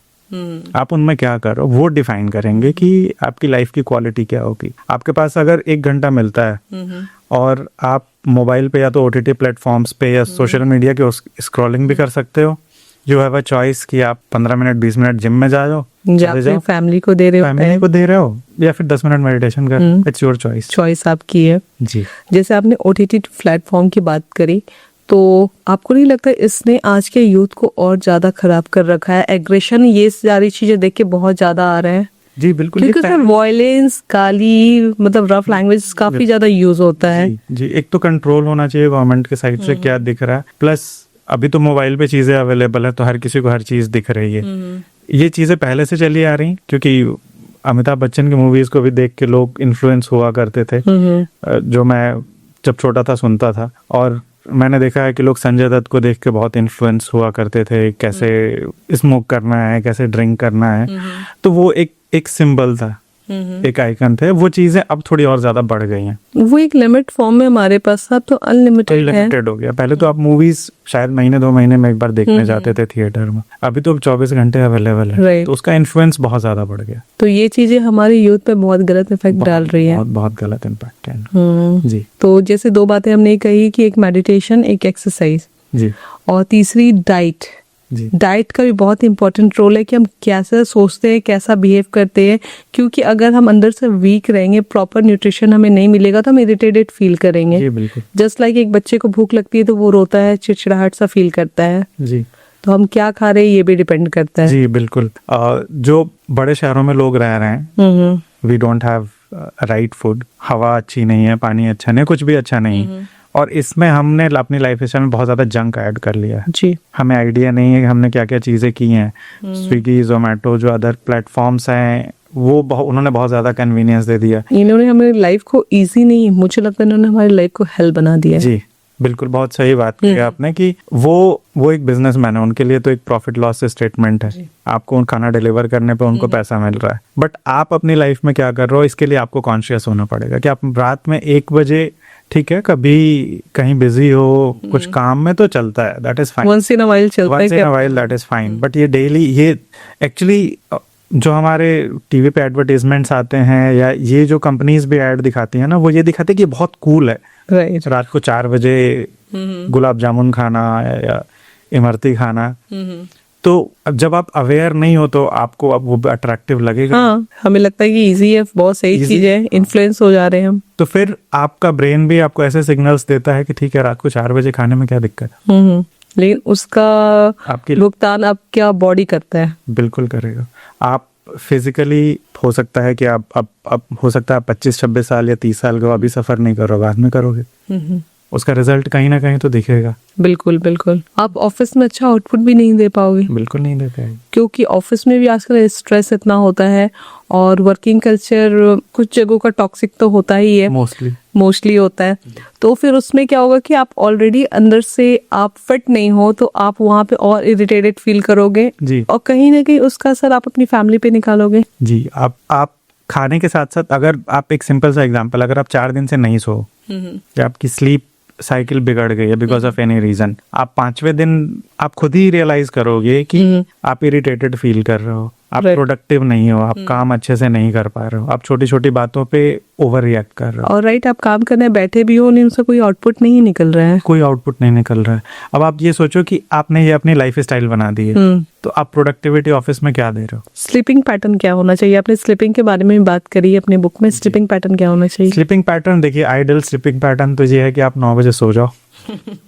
Speaker 2: आप उनमें क्या कर रहे हो, वो डिफाइन करेंगे कि आपकी लाइफ की क्वालिटी क्या होगी। आपके पास अगर 1 घंटा मिलता है और आप मोबाइल पे या तो OTT प्लेटफॉर्म्स पे या सोशल मीडिया के स्क्रॉलिंग भी कर सकते हो, यू हैव अ चॉइस कि आप 15 मिनट 20 मिनट जिम में जाओ,
Speaker 1: फैमिली को दे रहे हो,
Speaker 2: या फिर 10 मिनट मेडिटेशन कर, इट्स योर
Speaker 1: चॉइस आपकी है
Speaker 2: जी।
Speaker 1: जैसे आपने OTT प्लेटफॉर्म की बात करी, तो आपको नहीं लगता इसने आज के यूथ को और ज्यादा खराब कर रखा है? एग्रेशन, ये सारी चीजें देख के बहुत ज्यादा आ रहे हैं।
Speaker 2: जी बिल्कुल,
Speaker 1: क्योंकि उसमें वॉयलेंस, गाली, मतलब रफ लैंग्वेज काफी ज्यादा यूज होता है।
Speaker 2: जी, एक तो कंट्रोल होना चाहिए गवर्नमेंट के साइड से क्या दिख रहा है, प्लस अभी तो मोबाइल पे चीजें अवेलेबल है, तो हर किसी को हर चीज दिख रही है। ये चीजें पहले से चली आ रही, क्योंकि अमिताभ बच्चन की मूवीज को भी देख के लोग इन्फ्लुएंस हुआ करते थे, जो मैं जब छोटा था सुनता था। और मैंने देखा है कि लोग संजय दत्त को देख के बहुत इन्फ्लुएंस हुआ करते थे, कैसे स्मोक करना है, कैसे ड्रिंक करना है। तो वो एक सिंबल था एक आइकन थे, वो चीजें अब थोड़ी और ज्यादा बढ़ गई हैं,
Speaker 1: वो एक लिमिट फॉर्म में हमारे पास, अब तो अनलिमिटेड है।
Speaker 2: लिमिटेड हो गया। पहले तो आप मूवीज शायद महीने 2 महीने में एक बार देखने जाते थे थिएटर में, अभी तो 24 घंटे अवेलेबल है।
Speaker 1: Right.
Speaker 2: तो उसका इन्फ्लुएंस बहुत ज्यादा बढ़ गया।
Speaker 1: तो ये चीजें हमारे यूथ पे बहुत गलत इफेक्ट डाल रही है।
Speaker 2: बहुत बहुत गलत इम्पैक्ट है। जी
Speaker 1: तो जैसे 2 बातें हमने कही कि एक मेडिटेशन, एक एक्सरसाइज,
Speaker 2: जी
Speaker 1: और तीसरी डाइट।
Speaker 2: जी
Speaker 1: डाइट का भी बहुत इंपॉर्टेंट रोल है कि हम कैसा सोचते हैं, कैसा बिहेव करते हैं, क्योंकि अगर हम अंदर से वीक रहेंगे, प्रॉपर न्यूट्रिशन हमें नहीं मिलेगा तो हम इरिटेटेड फील करेंगे।
Speaker 2: जी बिल्कुल।
Speaker 1: जस्ट लाइक एक बच्चे को भूख लगती है तो वो रोता है, चिड़चिड़ाहट सा फील करता है।
Speaker 2: जी
Speaker 1: तो हम क्या खा रहे हैं ये भी डिपेंड करता है।
Speaker 2: जी बिल्कुल। जो बड़े शहरों में लोग रह रहे हैं,
Speaker 1: hmm
Speaker 2: we don't have right food, हवा अच्छी नहीं है, पानी अच्छा नहीं, कुछ भी अच्छा नहीं। और इसमें हमने अपनी लाइफ स्टाइल में बहुत ज्यादा जंक ऐड कर लिया है।
Speaker 1: जी।
Speaker 2: हमें आइडिया नहीं है कि हमने क्या क्या चीजें की हैं। स्विगी, जोमेटो, जो अदर प्लेटफॉर्म्स हैं, वो उन्होंने बहुत ज्यादा कन्वीनियंस दे दिया।
Speaker 1: इन्होंने हमारी लाइफ को इजी नहीं, मुझे लगता है इन्होंने हमारी लाइफ को हेल बना दिया है।
Speaker 2: जी बिल्कुल, बहुत सही बात की आपने कि वो एक बिजनेसमैन है, उनके लिए तो एक प्रॉफिट लॉस स्टेटमेंट है। आपको खाना डिलीवर करने पे उनको पैसा मिल रहा है, बट आप अपनी लाइफ में क्या कर रहे हो, इसके लिए आपको कॉन्शियस होना पड़ेगा कि आप रात में 1 बजे, ठीक है, कभी कहीं बिजी हो कुछ काम में तो चलता है, that is fine,
Speaker 1: once in a while चलता है,
Speaker 2: once in a while that is fine, but ये डेली, ये एक्चुअली जो हमारे टीवी पे एडवर्टीजमेंट्स आते हैं या ये जो कंपनीज भी ऐड दिखाती हैं ना, वो ये दिखाते हैं कि ये बहुत कूल है
Speaker 1: राइट।
Speaker 2: रात को 4 बजे गुलाब जामुन खाना या इमरती खाना। तो अब जब आप अवेयर नहीं हो तो आपको अब वो अट्रैक्टिव लगेगा।
Speaker 1: हाँ, हमें लगता है कि इजी है, बहुत सही
Speaker 2: Easy,
Speaker 1: चीज है, इन्फ्लुएंस हो जा रहे हैं हम।
Speaker 2: तो फिर आपका ब्रेन भी आपको ऐसे सिग्नल्स देता है कि ठीक है, रात को 4 बजे खाने में क्या दिक्कत है।
Speaker 1: लेकिन उसका
Speaker 2: आपकी
Speaker 1: भुगतान अब क्या बॉडी करता है।
Speaker 2: बिल्कुल करेगा। आप फिजिकली हो सकता है कि आप हो सकता है 25-26 साल या 30 साल का अभी सफर नहीं करो, बाद में करोगे, उसका रिजल्ट कहीं ना कहीं तो दिखेगा।
Speaker 1: बिल्कुल बिल्कुल। आप ऑफिस में अच्छा आउटपुट भी नहीं दे पाओगे,
Speaker 2: बिल्कुल नहीं देते हैं।
Speaker 1: क्योंकि ऑफिस में भी आजकल स्ट्रेस इतना होता है और वर्किंग कल्चर कुछ जगहों का टॉक्सिक तो होता ही है, मोस्टली होता है। तो फिर उसमें क्या होगा कि आप ऑलरेडी अंदर से आप फिट नहीं हो, तो आप वहाँ पे और इरिटेटेड फील करोगे
Speaker 2: जी।
Speaker 1: और कहीं ना कहीं उसका असर आप अपनी फैमिली पे निकालोगे।
Speaker 2: जी, आप खाने के साथ साथ, अगर आप एक सिंपल सा एग्जांपल, अगर आप 4 दिन से नहीं सो या आपकी स्लीप साइकिल बिगड़ गई है बिकॉज ऑफ एनी रीजन, आप 5वें दिन आप खुद ही रियलाइज करोगे कि आप इरिटेटेड फील कर रहे हो, आप प्रोडक्टिव नहीं हो, आप काम अच्छे से नहीं कर पा रहे हो, आप छोटी छोटी बातों पे ओवर रिएक्ट कर रहे हो।
Speaker 1: और राइट, आप काम करने बैठे भी हो लेकिन उसका कोई आउटपुट नहीं निकल रहा है,
Speaker 2: कोई आउटपुट नहीं निकल रहा है। अब आप ये सोचो कि आपने ये अपनी लाइफ स्टाइल बना दी है, तो आप प्रोडक्टिविटी ऑफिस में क्या दे रहे हो?
Speaker 1: स्लीपिंग पैटर्न क्या होना चाहिए? आपने स्लीपिंग के बारे में भी बात करी है अपने बुक में, स्लीपिंग पैटर्न क्या होना चाहिए?
Speaker 2: स्लीपिंग पैटर्न देखिए, आइडियल स्लीपिंग पैटर्न तो ये है कि आप 9 बजे सो जाओ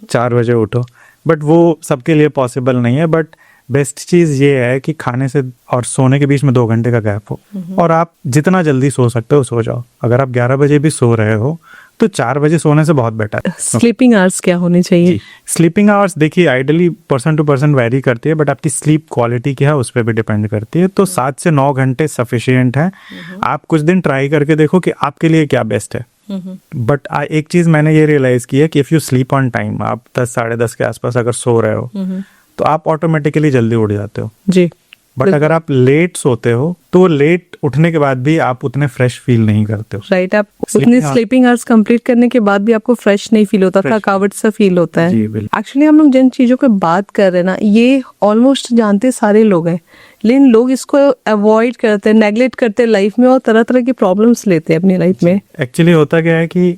Speaker 2: 4 बजे उठो, बट वो सबके लिए पॉसिबल नहीं है। बट बेस्ट चीज ये है कि खाने से और सोने के बीच में 2 घंटे का गैप हो, और आप जितना जल्दी सो सकते हो सो जाओ। अगर आप 11 बजे भी सो रहे हो तो 4 बजे सोने से बहुत बेटर है।
Speaker 1: स्लीपिंग आवर्स क्या होने चाहिए?
Speaker 2: स्लीपिंग आवर्स देखिए ideally person to person vary करती है, बट आपकी स्लीप क्वालिटी क्या है उस पर भी डिपेंड करती है। तो 7 से 9 घंटे सफिशिएंट है। आप कुछ दिन ट्राई करके देखो कि आपके लिए क्या बेस्ट है। बट एक चीज मैंने ये रियलाइज की है कि if you sleep on time, आप 10 साढ़े 10 के आसपास अगर सो रहे हो तो आप ऑटोमेटिकली जल्दी उठ जाते हो
Speaker 1: जी।
Speaker 2: बट अगर आप लेट सोते हो तो लेट उठने के बाद भी आप उतने फ्रेश फील नहीं करते हो।
Speaker 1: राइट, आप उतनी स्लीपिंग आवर्स कंप्लीट करने के बाद भी आपको फ्रेश नहीं फील होता, थकावट सा फील होता है। एक्चुअली हम लोग जिन चीजों की बात कर रहे हैं ना, ये ऑलमोस्ट जानते सारे लोग हैं, लेकिन लोग इसको अवॉइड करते हैं, नेग्लेक्ट करते हैं लाइफ में और तरह तरह की प्रॉब्लम्स लेते हैं अपनी लाइफ में।
Speaker 2: एक्चुअली होता क्या है कि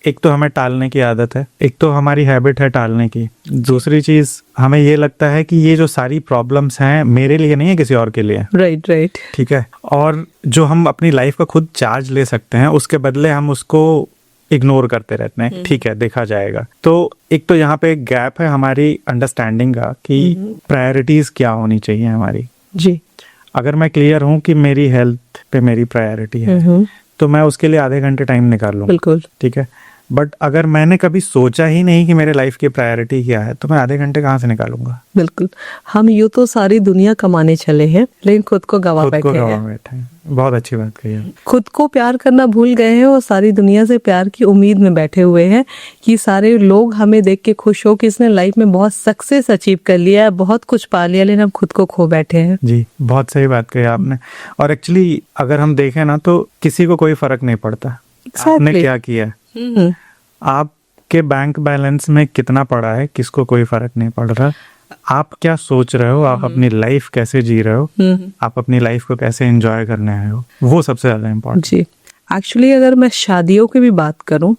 Speaker 2: एक तो हमें टालने की आदत है, एक तो हमारी हैबिट है टालने की, दूसरी चीज हमें ये लगता है कि ये जो सारी प्रॉब्लम्स हैं मेरे लिए नहीं है, किसी और के लिए।
Speaker 1: राइट।
Speaker 2: ठीक है, और जो हम अपनी लाइफ का खुद चार्ज ले सकते हैं उसके बदले हम उसको इग्नोर करते रहते हैं। ठीक है, देखा जाएगा। तो एक तो यहाँ पे एक गैप है हमारी अंडरस्टैंडिंग का कि प्रायोरिटीज क्या होनी चाहिए हमारी।
Speaker 1: जी,
Speaker 2: अगर मैं क्लियर हूँ कि मेरी हेल्थ पे मेरी प्रायोरिटी है तो मैं उसके लिए आधे घंटे टाइम निकाल लूँ।
Speaker 1: बिल्कुल।
Speaker 2: ठीक है, बट अगर मैंने कभी सोचा ही नहीं कि मेरे लाइफ की प्रायोरिटी क्या है, तो मैं आधे घंटे कहाँ से निकालूंगा?
Speaker 1: बिल्कुल। हम यूं तो सारी दुनिया कमाने चले हैं, लेकिन खुद को गवा
Speaker 2: खुद को
Speaker 1: बैठे
Speaker 2: गवा
Speaker 1: हैं।
Speaker 2: बैठे हैं। बहुत अच्छी बात कही है।
Speaker 1: खुद को प्यार करना भूल गए हैं और सारी दुनिया से प्यार की उम्मीद में बैठे हुए हैं कि सारे लोग हमें देख के खुश हो कि इसने लाइफ में बहुत सक्सेस अचीव कर लिया है, बहुत कुछ पा लिया, लेकिन हम खुद को खो बैठे हैं।
Speaker 2: जी, बहुत सही बात कही आपने। और एक्चुअली अगर हम देखें ना, तो किसी को कोई फर्क नहीं पड़ता आपने
Speaker 1: Exactly.
Speaker 2: क्या किया है।
Speaker 1: हम्म,
Speaker 2: आपके बैंक बैलेंस में कितना पड़ा है, किसको कोई फर्क नहीं पड़ रहा। आप क्या सोच रहे हो, आप अपनी लाइफ कैसे जी रहे हो, आप अपनी लाइफ को कैसे एंजॉय करने आए हो, वो सबसे ज्यादा इम्पोर्टेंट।
Speaker 1: जी। एक्चुअली अगर मैं शादियों की भी बात करूं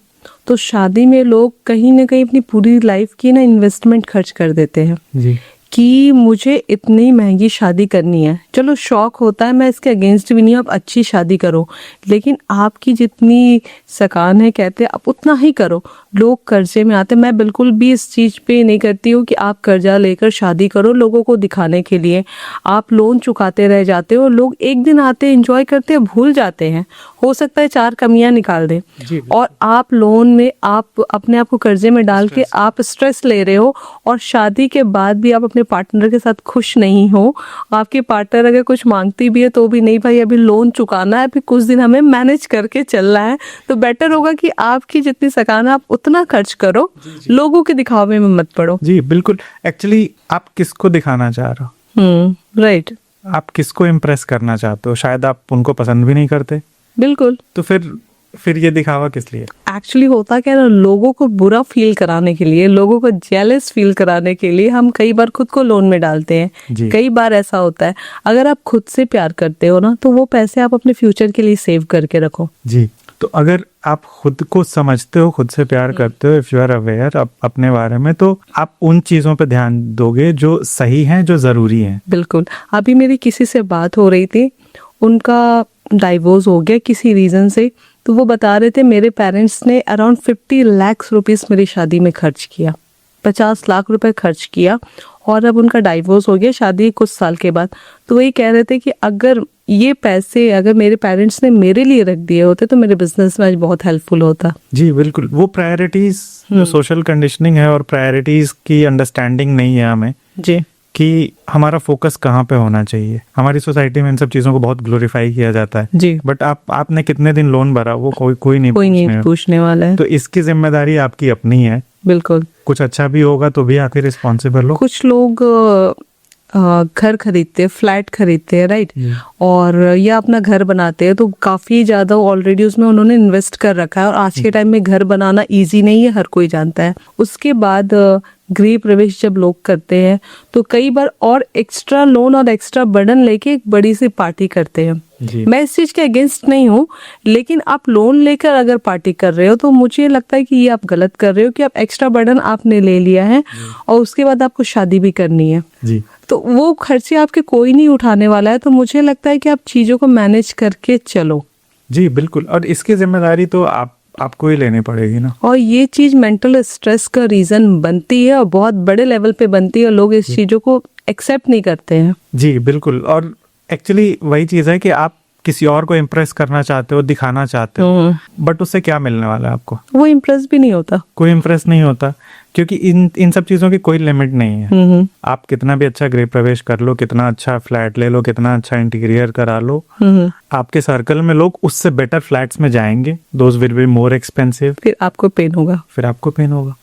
Speaker 1: तो शादी में लोग कहीं ना कहीं अपनी पूरी लाइफ की ना इन्वेस्टमेंट खर्च कर देते हैं
Speaker 2: जी
Speaker 1: कि मुझे इतनी महंगी शादी करनी है। चलो शौक होता है, मैं इसके अगेंस्ट भी नहीं हूं, आप अच्छी शादी करो, लेकिन आपकी जितनी सकान है कहते हैं आप उतना ही करो। लोग कर्जे में आते, मैं बिल्कुल भी इस चीज पे नहीं करती हूँ कि आप कर्जा लेकर शादी करो लोगों को दिखाने के लिए। आप लोन चुकाते रह जाते हो, लोग एक दिन आते एंजॉय करते हैं, भूल जाते हैं, हो सकता है 4 कमियां निकाल दें,
Speaker 2: जी,
Speaker 1: और आप लोन में आप अपने आप को कर्जे में डाल के आप स्ट्रेस ले रहे हो, और शादी के बाद भी आप अपने पार्टनर के साथ खुश नहीं हो। आपके पार्टनर अगर कुछ मांगती भी है तो भी नहीं, भाई अभी लोन चुकाना है, अभी कुछ दिन हमें मैनेज करके चलना है। तो बेटर होगा कि आपकी जितनी सकान है आप उतना खर्च करो, लोगों के दिखावे में मत पड़ो।
Speaker 2: जी बिल्कुल। एक्चुअली आप किसको दिखाना चाह रहे हो,
Speaker 1: राइट,
Speaker 2: आप किसको इम्प्रेस करना चाहते हो? शायद आप उनको पसंद भी नहीं करते,
Speaker 1: बिल्कुल।
Speaker 2: तो फिर ये दिखावा किस लिए?
Speaker 1: एक्चुअली होता क्या है ना, लोगों को बुरा फील कराने के लिए, लोगों को जेलस फील कराने के लिए हम कई बार खुद को लोन में डालते
Speaker 2: जी।
Speaker 1: हैं। कई बार ऐसा होता है। अगर आप खुद से प्यार करते हो ना, तो वो पैसे आप अपने फ्यूचर के लिए सेव करके रखो।
Speaker 2: जी, तो अगर आप खुद को समझते हो, खुद से प्यार करते हो, इफ यू आर अवेयर अपने बारे में, तो आप उन चीजों पे ध्यान दोगे जो सही हैं, जो जरूरी हैं।
Speaker 1: बिल्कुल। अभी मेरी किसी से बात हो रही थी, उनका डाइवोर्स हो गया किसी रीजन से, तो वो बता रहे थे मेरे पेरेंट्स ने अराउंड 50 लाख रुपीस मेरी शादी में खर्च किया, 50 लाख रुपए खर्च किया, और अब उनका डाइवोर्स हो गया शादी कुछ साल के बाद। तो वही कह रहे थे कि अगर ये पैसे अगर मेरे पेरेंट्स ने मेरे लिए रख दिए होते तो मेरे बिजनेस में आज बहुत हेल्पफुल होता।
Speaker 2: जी बिल्कुल। वो प्रायोरिटीज जो सोशल कंडीशनिंग है और प्रायोरिटीज की अंडरस्टैंडिंग नहीं है हमें,
Speaker 1: जी,
Speaker 2: कि हमारा फोकस कहाँ पे होना चाहिए। हमारी सोसाइटी में इन सब चीजों को बहुत ग्लोरीफाई किया जाता है।
Speaker 1: जी।
Speaker 2: बट आपने कितने दिन लोन भरा, वो कोई नहीं
Speaker 1: पूछने वाला है।
Speaker 2: तो इसकी जिम्मेदारी आपकी अपनी है।
Speaker 1: बिल्कुल।
Speaker 2: कुछ अच्छा भी होगा तो भी आप ही रिस्पॉन्सिबल हो।
Speaker 1: कुछ लोग घर खरीदते हैं, फ्लैट खरीदते हैं, राइट, और या अपना घर बनाते हैं, तो काफी ज्यादा ऑलरेडी उसमें उन्होंने इन्वेस्ट कर रखा है, और आज के टाइम में घर बनाना इजी नहीं है, हर कोई जानता है। उसके बाद गृह प्रवेश जब लोग करते हैं तो कई बार और एक्स्ट्रा लोन और एक्स्ट्रा बर्डन लेके एक बड़ी सी पार्टी करते हैं।
Speaker 2: जी।
Speaker 1: मैं इस चीज के अगेंस्ट नहीं हूँ, लेकिन आप लोन लेकर अगर पार्टी कर रहे हो तो मुझे लगता है कि ये आप गलत कर रहे हो कि आप एक्स्ट्रा बर्डन आपने ले लिया है और उसके बाद आपको शादी भी करनी है।
Speaker 2: जी।
Speaker 1: तो वो खर्चे आपके कोई नहीं उठाने वाला है। तो मुझे लगता है कि आप चीजों को मैनेज करके चलो।
Speaker 2: जी बिल्कुल। और इसकी जिम्मेदारी तो आपको ही लेनी पड़ेगी ना।
Speaker 1: और ये चीज मेंटल स्ट्रेस का रीजन बनती है और बहुत बड़े लेवल पे बनती है, और लोग इस चीजों को एक्सेप्ट नहीं करते हैं।
Speaker 2: जी बिल्कुल। और एक्चुअली वही चीज है कि आप किसी और को इम्प्रेस करना चाहते हो, दिखाना चाहते हो, बट उससे क्या मिलने वाला है आपको?
Speaker 1: वो इम्प्रेस भी नहीं होता।
Speaker 2: कोई इम्प्रेस नहीं होता, क्योंकि इन सब चीजों की कोई लिमिट नहीं है। आप कितना भी अच्छा गृह प्रवेश कर लो, कितना अच्छा फ्लैट ले लो, कितना अच्छा इंटीरियर करा लो, आपके सर्कल में लोग उससे बेटर फ्लैट्स में जाएंगे, those will be more expensive.
Speaker 1: फिर आपको पेन होगा।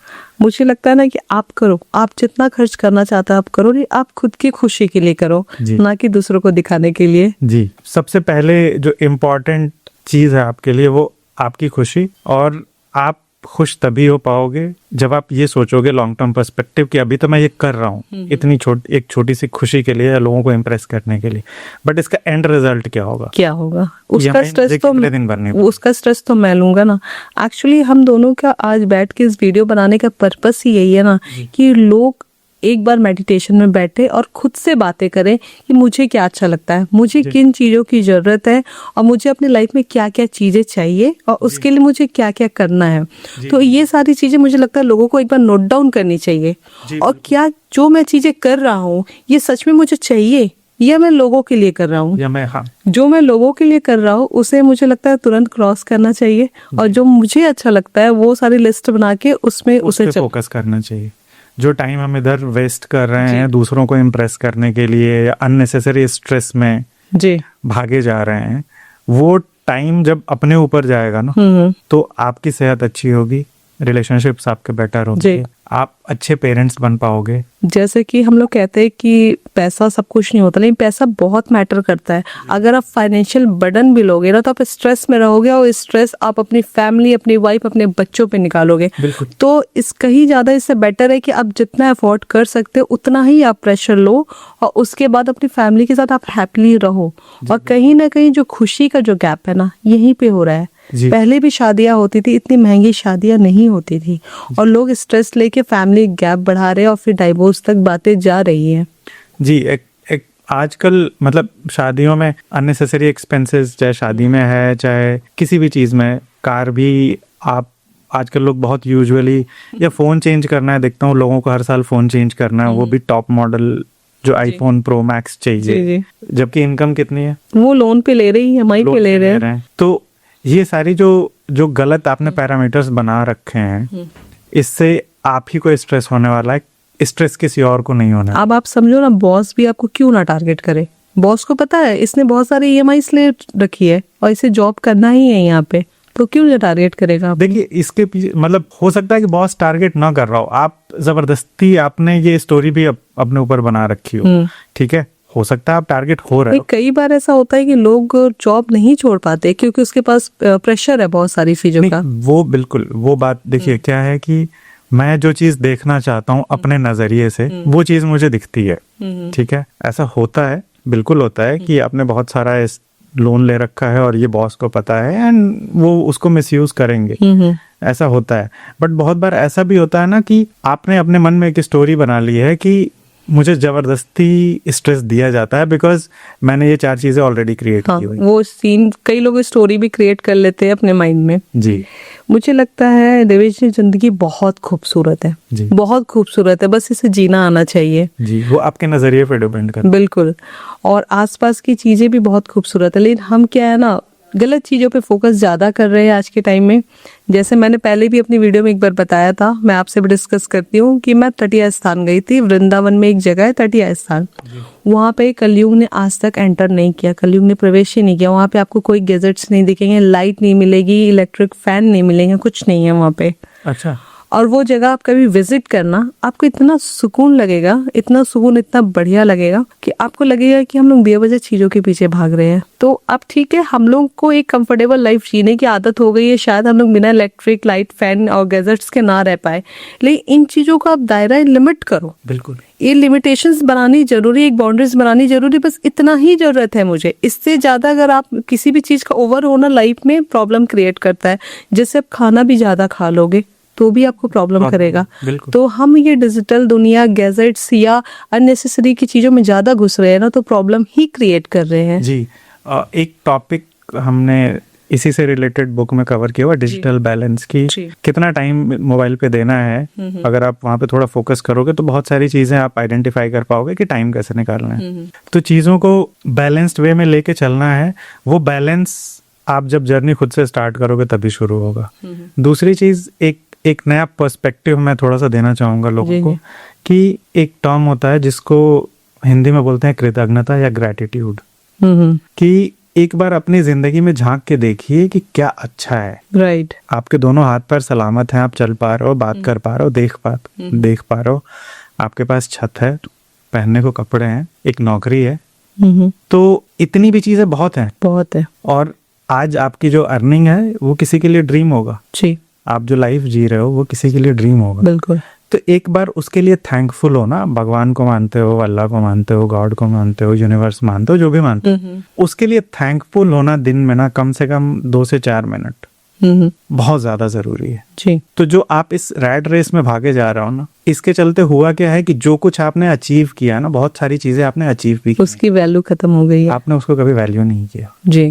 Speaker 1: मुझे लगता है ना कि आप करो, आप जितना खर्च करना चाहते हो आप करो, नहीं आप खुद की खुशी के लिए करो, ना कि दूसरों को दिखाने के लिए।
Speaker 2: जी। सबसे पहले जो इम्पोर्टेंट चीज है आपके लिए वो आपकी खुशी, और आप खुश तभी हो पाओगे जब आप ये सोचोगे लॉन्ग टर्म पर्सपेक्टिव कि अभी तो मैं ये कर रहा हूँ इतनी एक छोटी सी खुशी के लिए या लोगों को इम्प्रेस करने के लिए, बट इसका एंड रिजल्ट क्या होगा?
Speaker 1: उसका स्ट्रेस तो मैं लूंगा ना। एक्चुअली हम दोनों का आज बैठ के इस वीडियो बनाने का पर्पस ही यही है ना, कि लोग एक बार मेडिटेशन में बैठे और खुद से बातें करें कि मुझे क्या अच्छा लगता है, मुझे किन चीजों की जरूरत है, और मुझे अपनी लाइफ में क्या क्या चीजें चाहिए, और उसके लिए मुझे क्या क्या करना है। तो ये सारी चीजें मुझे लगता है लोगों को एक बार नोट डाउन करनी चाहिए, और क्या जो मैं चीजें कर रहा हूँ ये सच में मुझे चाहिए या मैं लोगों के लिए कर रहा हूँ।
Speaker 2: या मैं, हाँ,
Speaker 1: जो मैं लोगों के लिए कर रहा हूँ उसे मुझे लगता है तुरंत क्रॉस करना चाहिए, और जो मुझे अच्छा लगता है वो सारी लिस्ट बना के उसमें
Speaker 2: उस पे फोकस करना चाहिए। जो टाइम हम इधर वेस्ट कर रहे हैं दूसरों को इम्प्रेस करने के लिए या अननेसेसरी स्ट्रेस में
Speaker 1: जी
Speaker 2: भागे जा रहे हैं, वो टाइम जब अपने ऊपर जाएगा ना, तो आपकी सेहत अच्छी होगी, रिलेशनशिप्स आपके बेटर होंगे, आप अच्छे पेरेंट्स बन पाओगे।
Speaker 1: जैसे कि हम लोग कहते हैं कि पैसा सब कुछ नहीं होता, लेकिन पैसा बहुत मैटर करता है। अगर आप फाइनेंशियल बर्डन भी लोगे ना तो आप स्ट्रेस में रहोगे, और स्ट्रेस आप अपनी फैमिली, अपनी वाइफ, अपने बच्चों पे निकालोगे। तो इस कहीं ज्यादा इससे बेटर है कि आप जितना अफोर्ड कर सकते हो उतना ही आप प्रेशर लो, और उसके बाद अपनी फैमिली के साथ आप हैप्पीली रहो। और कहीं ना कहीं जो खुशी का जो गैप है ना, यहीं पे हो रहा है। पहले भी शादियां होती थी, इतनी महंगी शादियां नहीं होती थी, और लोग स्ट्रेस लेके फैमिली गैप बढ़ा रहे हैं और फिर डाइवोर्स तक बातें जा रही हैं।
Speaker 2: जी, एक आजकल मतलब शादियों में अननेसेसरी एक्सपेंसेस, चाहे शादी में है चाहे किसी भी चीज में, कार भी आप आजकल लोग बहुत यूजुअली, या फोन चेंज करना है, देखता हूँ लोगों को हर साल फोन चेंज करना है, वो भी टॉप मॉडल जो आईफोन प्रो मैक्स चाहिए, जबकि इनकम कितनी है, वो
Speaker 1: लोन पे ले रही है, EMI पे ले रहे हैं।
Speaker 2: तो ये सारी जो गलत आपने पैरामीटर्स बना रखे हैं, इससे आप ही को स्ट्रेस होने वाला है, स्ट्रेस किसी और को नहीं होना।
Speaker 1: अब आप समझो ना, बॉस भी आपको क्यों ना टारगेट करे। बॉस को पता है इसने बहुत सारी EMI ले रखी है और इसे जॉब करना ही है यहाँ पे, तो क्यों ना टारगेट करेगा।
Speaker 2: देखिए, इसके पीछे मतलब हो सकता है कि बॉस टारगेट ना कर रहा हो, आप जबरदस्ती आपने ये स्टोरी भी अपने ऊपर बना रखी हो, ठीक है, हो सकता है आप टारगेट हो रहे हो।
Speaker 1: कई बार ऐसा होता है कि लोग जॉब नहीं छोड़ पाते क्योंकि उसके पास प्रेशर है बहुत सारी चीजों का।
Speaker 2: वो बिल्कुल, वो बात देखिए क्या है कि मैं जो चीज देखना चाहता हूँ अपने नजरिए से, वो चीज मुझे दिखती है, ठीक है, ऐसा होता है, बिल्कुल होता है कि आपने बहुत सारा लोन ले रखा है और ये बॉस को पता है एंड वो उसको मिसयूज करेंगे, ऐसा होता है। बट बहुत बार ऐसा भी होता है ना कि आपने अपने मन में एक स्टोरी बना ली है कि मुझे जबरदस्ती स्ट्रेस दिया जाता है बिकॉज मैंने ये 4 चीजें ऑलरेडी क्रिएट की हुई।
Speaker 1: वो सीन कई लोग स्टोरी भी क्रिएट कर लेते हैं अपने माइंड में।
Speaker 2: जी,
Speaker 1: मुझे लगता है देवेश जी, जिंदगी बहुत खूबसूरत है जी, बहुत खूबसूरत है, बस इसे जीना आना चाहिए
Speaker 2: जी। वो आपके नजरिए पे डिपेंड करता है।
Speaker 1: बिल्कुल, और आसपास की चीजें भी बहुत खूबसूरत है, लेकिन हम क्या है ना, गलत चीजों पे फोकस ज्यादा कर रहे हैं आज के टाइम में। जैसे मैंने पहले भी अपनी वीडियो में एक बार बताया था, मैं आपसे भी डिस्कस करती हूँ कि मैं तटीय स्थान गई थी, वृंदावन में एक जगह है तटीय स्थान, वहाँ पे कलयुग ने आज तक एंटर नहीं किया, कलयुग ने प्रवेश ही नहीं किया। वहाँ पे आपको कोई गैजेट्स नहीं दिखेंगे, लाइट नहीं मिलेगी, इलेक्ट्रिक फैन नहीं मिलेंगे, कुछ नहीं है वहाँ पे।
Speaker 2: अच्छा।
Speaker 1: और वो जगह आप कभी विजिट करना, आपको इतना सुकून लगेगा, इतना सुकून, इतना बढ़िया लगेगा कि आपको लगेगा कि हम लोग बेवजह चीजों के पीछे भाग रहे हैं। तो अब ठीक है, हम लोग को एक कंफर्टेबल लाइफ जीने की आदत हो गई है, शायद हम लोग बिना इलेक्ट्रिक, लाइट, फैन और गैजेट्स के ना रह पाए, लेकिन इन चीजों का आप दायरा लिमिट करो।
Speaker 2: बिल्कुल,
Speaker 1: ये लिमिटेशंस बनानी जरूरी, एक बाउंड्रीज बनानी जरूरी, बस इतना ही जरूरत है मुझे। इससे ज्यादा अगर आप किसी भी चीज का ओवर होना लाइफ में प्रॉब्लम क्रिएट करता है। जैसे आप खाना भी ज्यादा खा लोगे तो भी आपको प्रॉब्लम करेगा। तो हम ये डिजिटल दुनिया, गैजेट्स या अननेसेसरी की चीजों में ज्यादा घुस रहे हैं ना, तो प्रॉब्लम ही क्रिएट कर रहे हैं।
Speaker 2: जी, एक टॉपिक हमने इसी से रिलेटेड बुक में कवर किया हुआ, डिजिटल बैलेंस की, कितना टाइम मोबाइल पे देना है। अगर आप वहाँ पे थोड़ा फोकस करोगे तो बहुत सारी चीजें आप आइडेंटिफाई कर पाओगे कि टाइम कैसे निकालना है। तो चीजों को बैलेंस्ड वे में लेके चलना है। वो बैलेंस आप जब जर्नी खुद से स्टार्ट करोगे तभी शुरू होगा। दूसरी चीज, एक नया पर्सपेक्टिव मैं थोड़ा सा देना चाहूंगा लोगों को कि एक टर्म होता है जिसको हिंदी में बोलते हैं कृतज्ञता या ग्रैटिट्यूड, कि एक बार अपनी जिंदगी में झांक के देखिए कि क्या अच्छा है।
Speaker 1: राइट,
Speaker 2: आपके दोनों हाथ पैर सलामत हैं, आप चल पा रहे हो, बात कर पा रहे हो, देख पा रहे हो, आपके पास छत है, पहनने को कपड़े हैं, एक नौकरी है, तो इतनी भी चीजें बहुत है। और आज आपकी जो अर्निंग है वो किसी के लिए ड्रीम होगा जी, आप जो लाइफ जी रहे हो वो किसी के लिए ड्रीम होगा। बिल्कुल। तो एक बार उसके लिए थैंकफुल हो ना, भगवान को मानते हो, अल्लाह को मानते हो, गॉड को मानते हो, यूनिवर्स मानते हो, जो भी मानते हो, उसके लिए थैंकफुल होना दिन में ना कम से कम 2 से 4 मिनट बहुत ज्यादा जरूरी है जी। तो जो आप इस रैट रेस में भागे जा रहे हो ना, इसके चलते हुआ क्या है कि जो कुछ आपने अचीव किया ना, बहुत सारी चीजें आपने अचीव भी की,
Speaker 1: उसकी वैल्यू खत्म हो गई है,
Speaker 2: आपने उसको कभी वैल्यू नहीं किया जी।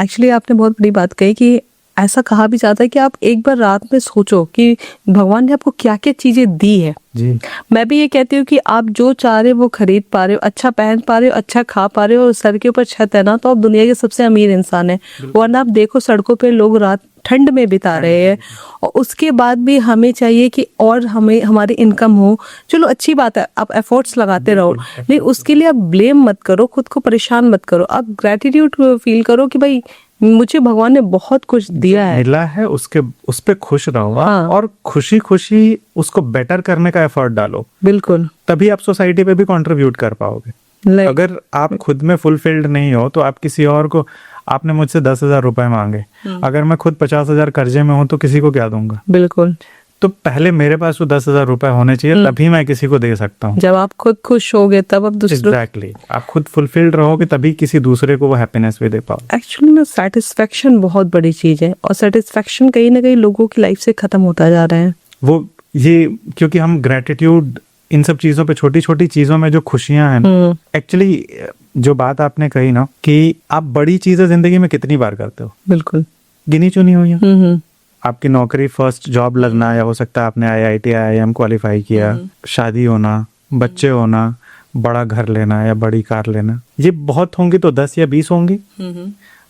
Speaker 1: एक्चुअली आपने बहुत बड़ी बात कही कि ऐसा कहा भी जाता है कि आप एक बार रात में सोचो कि भगवान ने आपको क्या क्या चीजें दी है।
Speaker 2: जी
Speaker 1: मैं भी ये कहती हूँ कि आप जो चाह रहे हो वो खरीद पा रहे हो, अच्छा पहन पा रहे हो, अच्छा खा पा रहे हो और सर के ऊपर छत है ना, तो आप दुनिया के सबसे अमीर इंसान है। वरना आप देखो सड़कों पे लोग रात ठंड में बिता रहे हैं और उसके बाद भी हमें चाहिए कि और हमें हमारी इनकम हो। चलो अच्छी बात है, आप एफर्ट्स लगाते रहो, लेकिन उसके लिए आप ब्लेम मत करो, खुद को परेशान मत करो। आप ग्रेटिट्यूड फील करो कि भाई मुझे भगवान ने बहुत कुछ दिया है,
Speaker 2: मिला है, उसके उस पे खुश रहो आप,
Speaker 1: हाँ।
Speaker 2: और खुशी खुशी उसको बेटर करने का एफर्ट डालो।
Speaker 1: बिल्कुल।
Speaker 2: तभी आप सोसाइटी पे भी कंट्रीब्यूट कर पाओगे।
Speaker 1: Like-
Speaker 2: अगर आप खुद में फुलफिल्ड नहीं हो तो आप किसी और को, आपने मुझसे 10,000 रुपए मांगे, अगर मैं खुद 50,000 कर्जे में हूं तो किसी को क्या दूंगा?
Speaker 1: बिल्कुल।
Speaker 2: तो पहले मेरे पास वो 10,000 रुपए होने चाहिए, तभी मैं किसी को दे सकता हूँ।
Speaker 1: जब आप खुद खुश होगे तब आप दूसरों
Speaker 2: एग्जैक्टली, आप खुद फुलफिल्ड रहोगे तभी किसी दूसरे को वो हैप्पीनेस भी दे पाओ।
Speaker 1: एक्चुअली ना सेटिस्फेक्शन बहुत बड़ी चीज है और सेटिस्फेक्शन कहीं ना कहीं लोगों की लाइफ से खत्म होता जा रहा है।
Speaker 2: वो ये क्योंकि हम ग्रेटिट्यूड इन सब चीजों पे, छोटी छोटी चीजों में जो खुशियां हैं, एक्चुअली जो बात आपने कही ना कि आप बड़ी चीजें जिंदगी में कितनी बार करते हो,
Speaker 1: बिल्कुल।
Speaker 2: गिनी चुनी हुई है। आपकी नौकरी, फर्स्ट जॉब लगना, या हो सकता है आपने IIT IIM क्वालिफाई किया, शादी होना, बच्चे होना, बड़ा घर लेना या बड़ी कार लेना, ये बहुत होंगी तो 10 या 20 होंगी।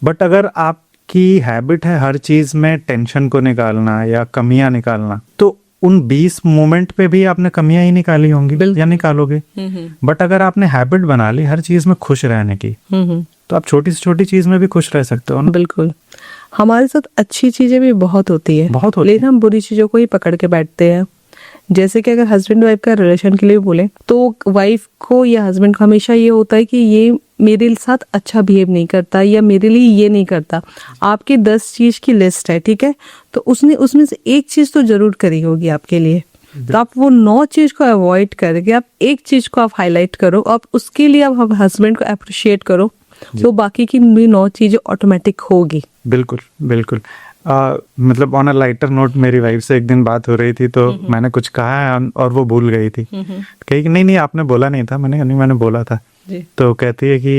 Speaker 2: बट अगर आपकी हैबिट है हर चीज में टेंशन को निकालना या कमियां निकालना, तो उन 20 मोमेंट पे भी आपने कमियां ही निकाली होंगी या निकालोगे। बट अगर आपने हैबिट बना ली हर चीज में खुश रहने की, तो आप छोटी से छोटी चीज में भी खुश रह सकते हो ना।
Speaker 1: बिल्कुल। हमारे साथ अच्छी चीजें भी बहुत होती है,
Speaker 2: बहुत होती
Speaker 1: लेकिन हम बुरी चीजों को ही पकड़ के बैठते हैं। जैसे कि अगर हस्बैंड वाइफ का रिलेशन के लिए बोले तो वाइफ को या हस्बैंड को हमेशा ये होता है कि ये मेरे साथ अच्छा बिहेव नहीं करता या मेरे लिए ये नहीं करता। आपकी 10 चीज की लिस्ट है, ठीक है, तो उसने उसमें से एक चीज तो जरूर करी होगी आपके लिए, तो आप वो 9 चीज को अवॉइड करके आप एक चीज को आप हाईलाइट करो, आप उसके लिए आप हस्बैंड को अप्रिशिएट करो, तो बाकी की भी 9 चीजें ऑटोमेटिक होगी।
Speaker 2: बिल्कुल बिल्कुल। मतलब ऑन अ लाइटर नोट, मेरी वाइफ से एक दिन बात हो रही थी तो मैंने कुछ कहा है और वो भूल गई थी। कही कि नहीं आपने बोला नहीं था। मैंने नहीं, मैंने बोला था। तो कहती है कि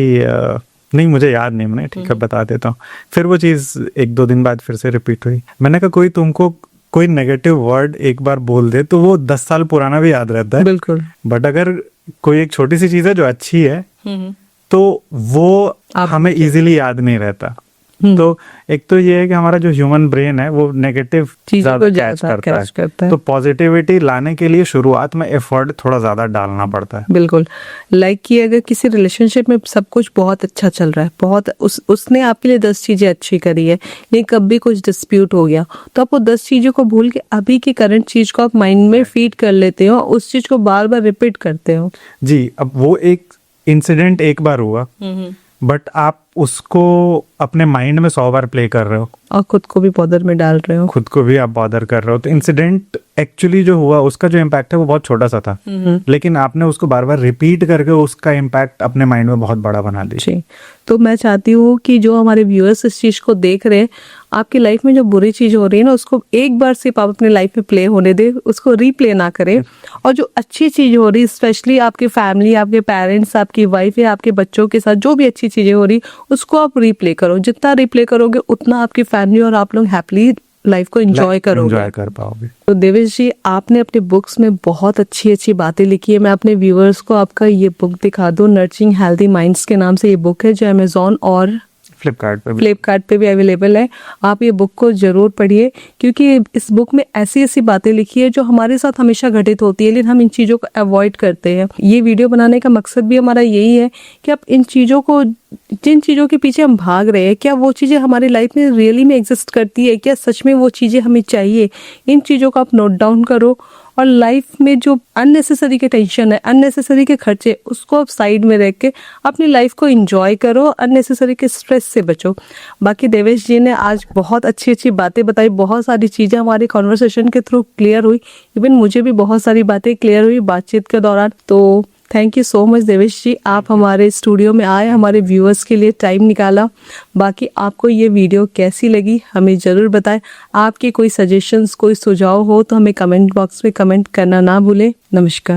Speaker 2: नहीं मुझे याद नहीं। मैंने ठीक है बता देता हूँ। फिर वो चीज 1-2 दिन बाद फिर से रिपीट हुई। मैंने कहा कोई तुमको कोई नेगेटिव वर्ड एक बार बोल दे तो वो 10 साल पुराना भी याद रहता है।
Speaker 1: बिल्कुल।
Speaker 2: बट अगर कोई एक छोटी सी चीज है जो अच्छी है तो वो हमें इजीली याद नहीं रहता। तो एक तो ये है कि हमारा जो ह्यूमन ब्रेन है वो नेगेटिव ज्यादा कैच करता है। तो पॉजिटिविटी लाने के लिए शुरुआत में एफर्ट थोड़ा ज्यादा डालना पड़ता है।
Speaker 1: बिल्कुल। लाइक कि अगर किसी रिलेशनशिप में सब कुछ बहुत अच्छा चल रहा है, बहुत उसने आपके लिए 10 चीजें अच्छी करी है, लेकिन कभी कुछ डिस्प्यूट हो गया तो आप वो 10 चीजों को भूल के अभी की करंट चीज को आप माइंड में फीड कर लेते हो, उस चीज को बार बार रिपीट करते हो।
Speaker 2: जी, अब वो एक इंसिडेंट एक बार हुआ, बट आप उसको अपने माइंड में 100 बार प्ले कर रहे हो
Speaker 1: और खुद को भी बॉदर में डाल रहे हो,
Speaker 2: खुद को भी आप बॉदर कर रहे हो। तो इंसिडेंट एक्चुअली जो हुआ उसका जो इम्पैक्ट है वो बहुत छोटा सा था, लेकिन आपने उसको बार बार रिपीट करके उसका इम्पैक्ट अपने माइंड में बहुत बड़ा बना दिया।
Speaker 1: जी, तो मैं चाहती हूँ कि जो हमारे व्यूअर्स इस चीज को देख रहे हैं, आपकी लाइफ में जो बुरी चीज हो रही है ना, उसको एक बार सिर्फ आप अपने लाइफ में प्ले होने दे, उसको रीप्ले ना करें। और जो अच्छी चीज हो रही, स्पेशली आपकी फैमिली, आपके पेरेंट्स, आपकी वाइफ या आपके बच्चों के साथ जो भी अच्छी चीजें हो रही, उसको आप रीप्ले करो। जितना रीप्ले करोगे उतना आपकी फैमिली और आप लोग हैप्पीली लाइफ को एंजॉय करोगे,
Speaker 2: एंजॉय कर पाओगे।
Speaker 1: तो देवेश जी, आपने अपने बुक्स में बहुत अच्छी अच्छी बातें लिखी है। मैं अपने व्यूअर्स को आपका ये बुक दिखा दूं, नर्चरिंग हेल्दी माइंड्स के नाम से ये बुक है, जो अमेजोन और फ्लिपकार्ट पे भी अवेलेबल है। आप ये बुक को जरूर पढ़िए, क्योंकि इस बुक में ऐसी ऐसी बातें लिखी है जो हमारे साथ हमेशा घटित होती है, लेकिन हम इन चीज़ों को अवॉइड करते हैं। ये वीडियो बनाने का मकसद भी हमारा यही है कि आप इन चीज़ों को, जिन चीज़ों के पीछे हम भाग रहे हैं, क्या वो चीज़ें हमारी लाइफ में रियली में एग्जिस्ट करती है, क्या सच में वो चीज़ें हमें चाहिए। इन चीज़ों को आप नोट डाउन करो और लाइफ में जो अननेसेसरी के टेंशन है, अननेसेसरी के खर्चे, उसको आप साइड में रख के अपनी लाइफ को एंजॉय करो, अननेसेसरी के स्ट्रेस से बचो। बाकी देवेश जी ने आज बहुत अच्छी अच्छी बातें बताई, बहुत सारी चीज़ें हमारी कॉन्वर्सेशन के थ्रू क्लियर हुई। इवन मुझे भी बहुत सारी बातें क्लियर हुई बातचीत के दौरान। तो thank you so much Devesh ji, आप हमारे स्टूडियो में आए, हमारे व्यूअर्स के लिए टाइम निकाला। बाकी आपको ये वीडियो कैसी लगी हमें ज़रूर बताएं। आपके कोई सजेशंस, कोई सुझाव हो तो हमें कमेंट बॉक्स में कमेंट करना ना भूलें। नमस्कार।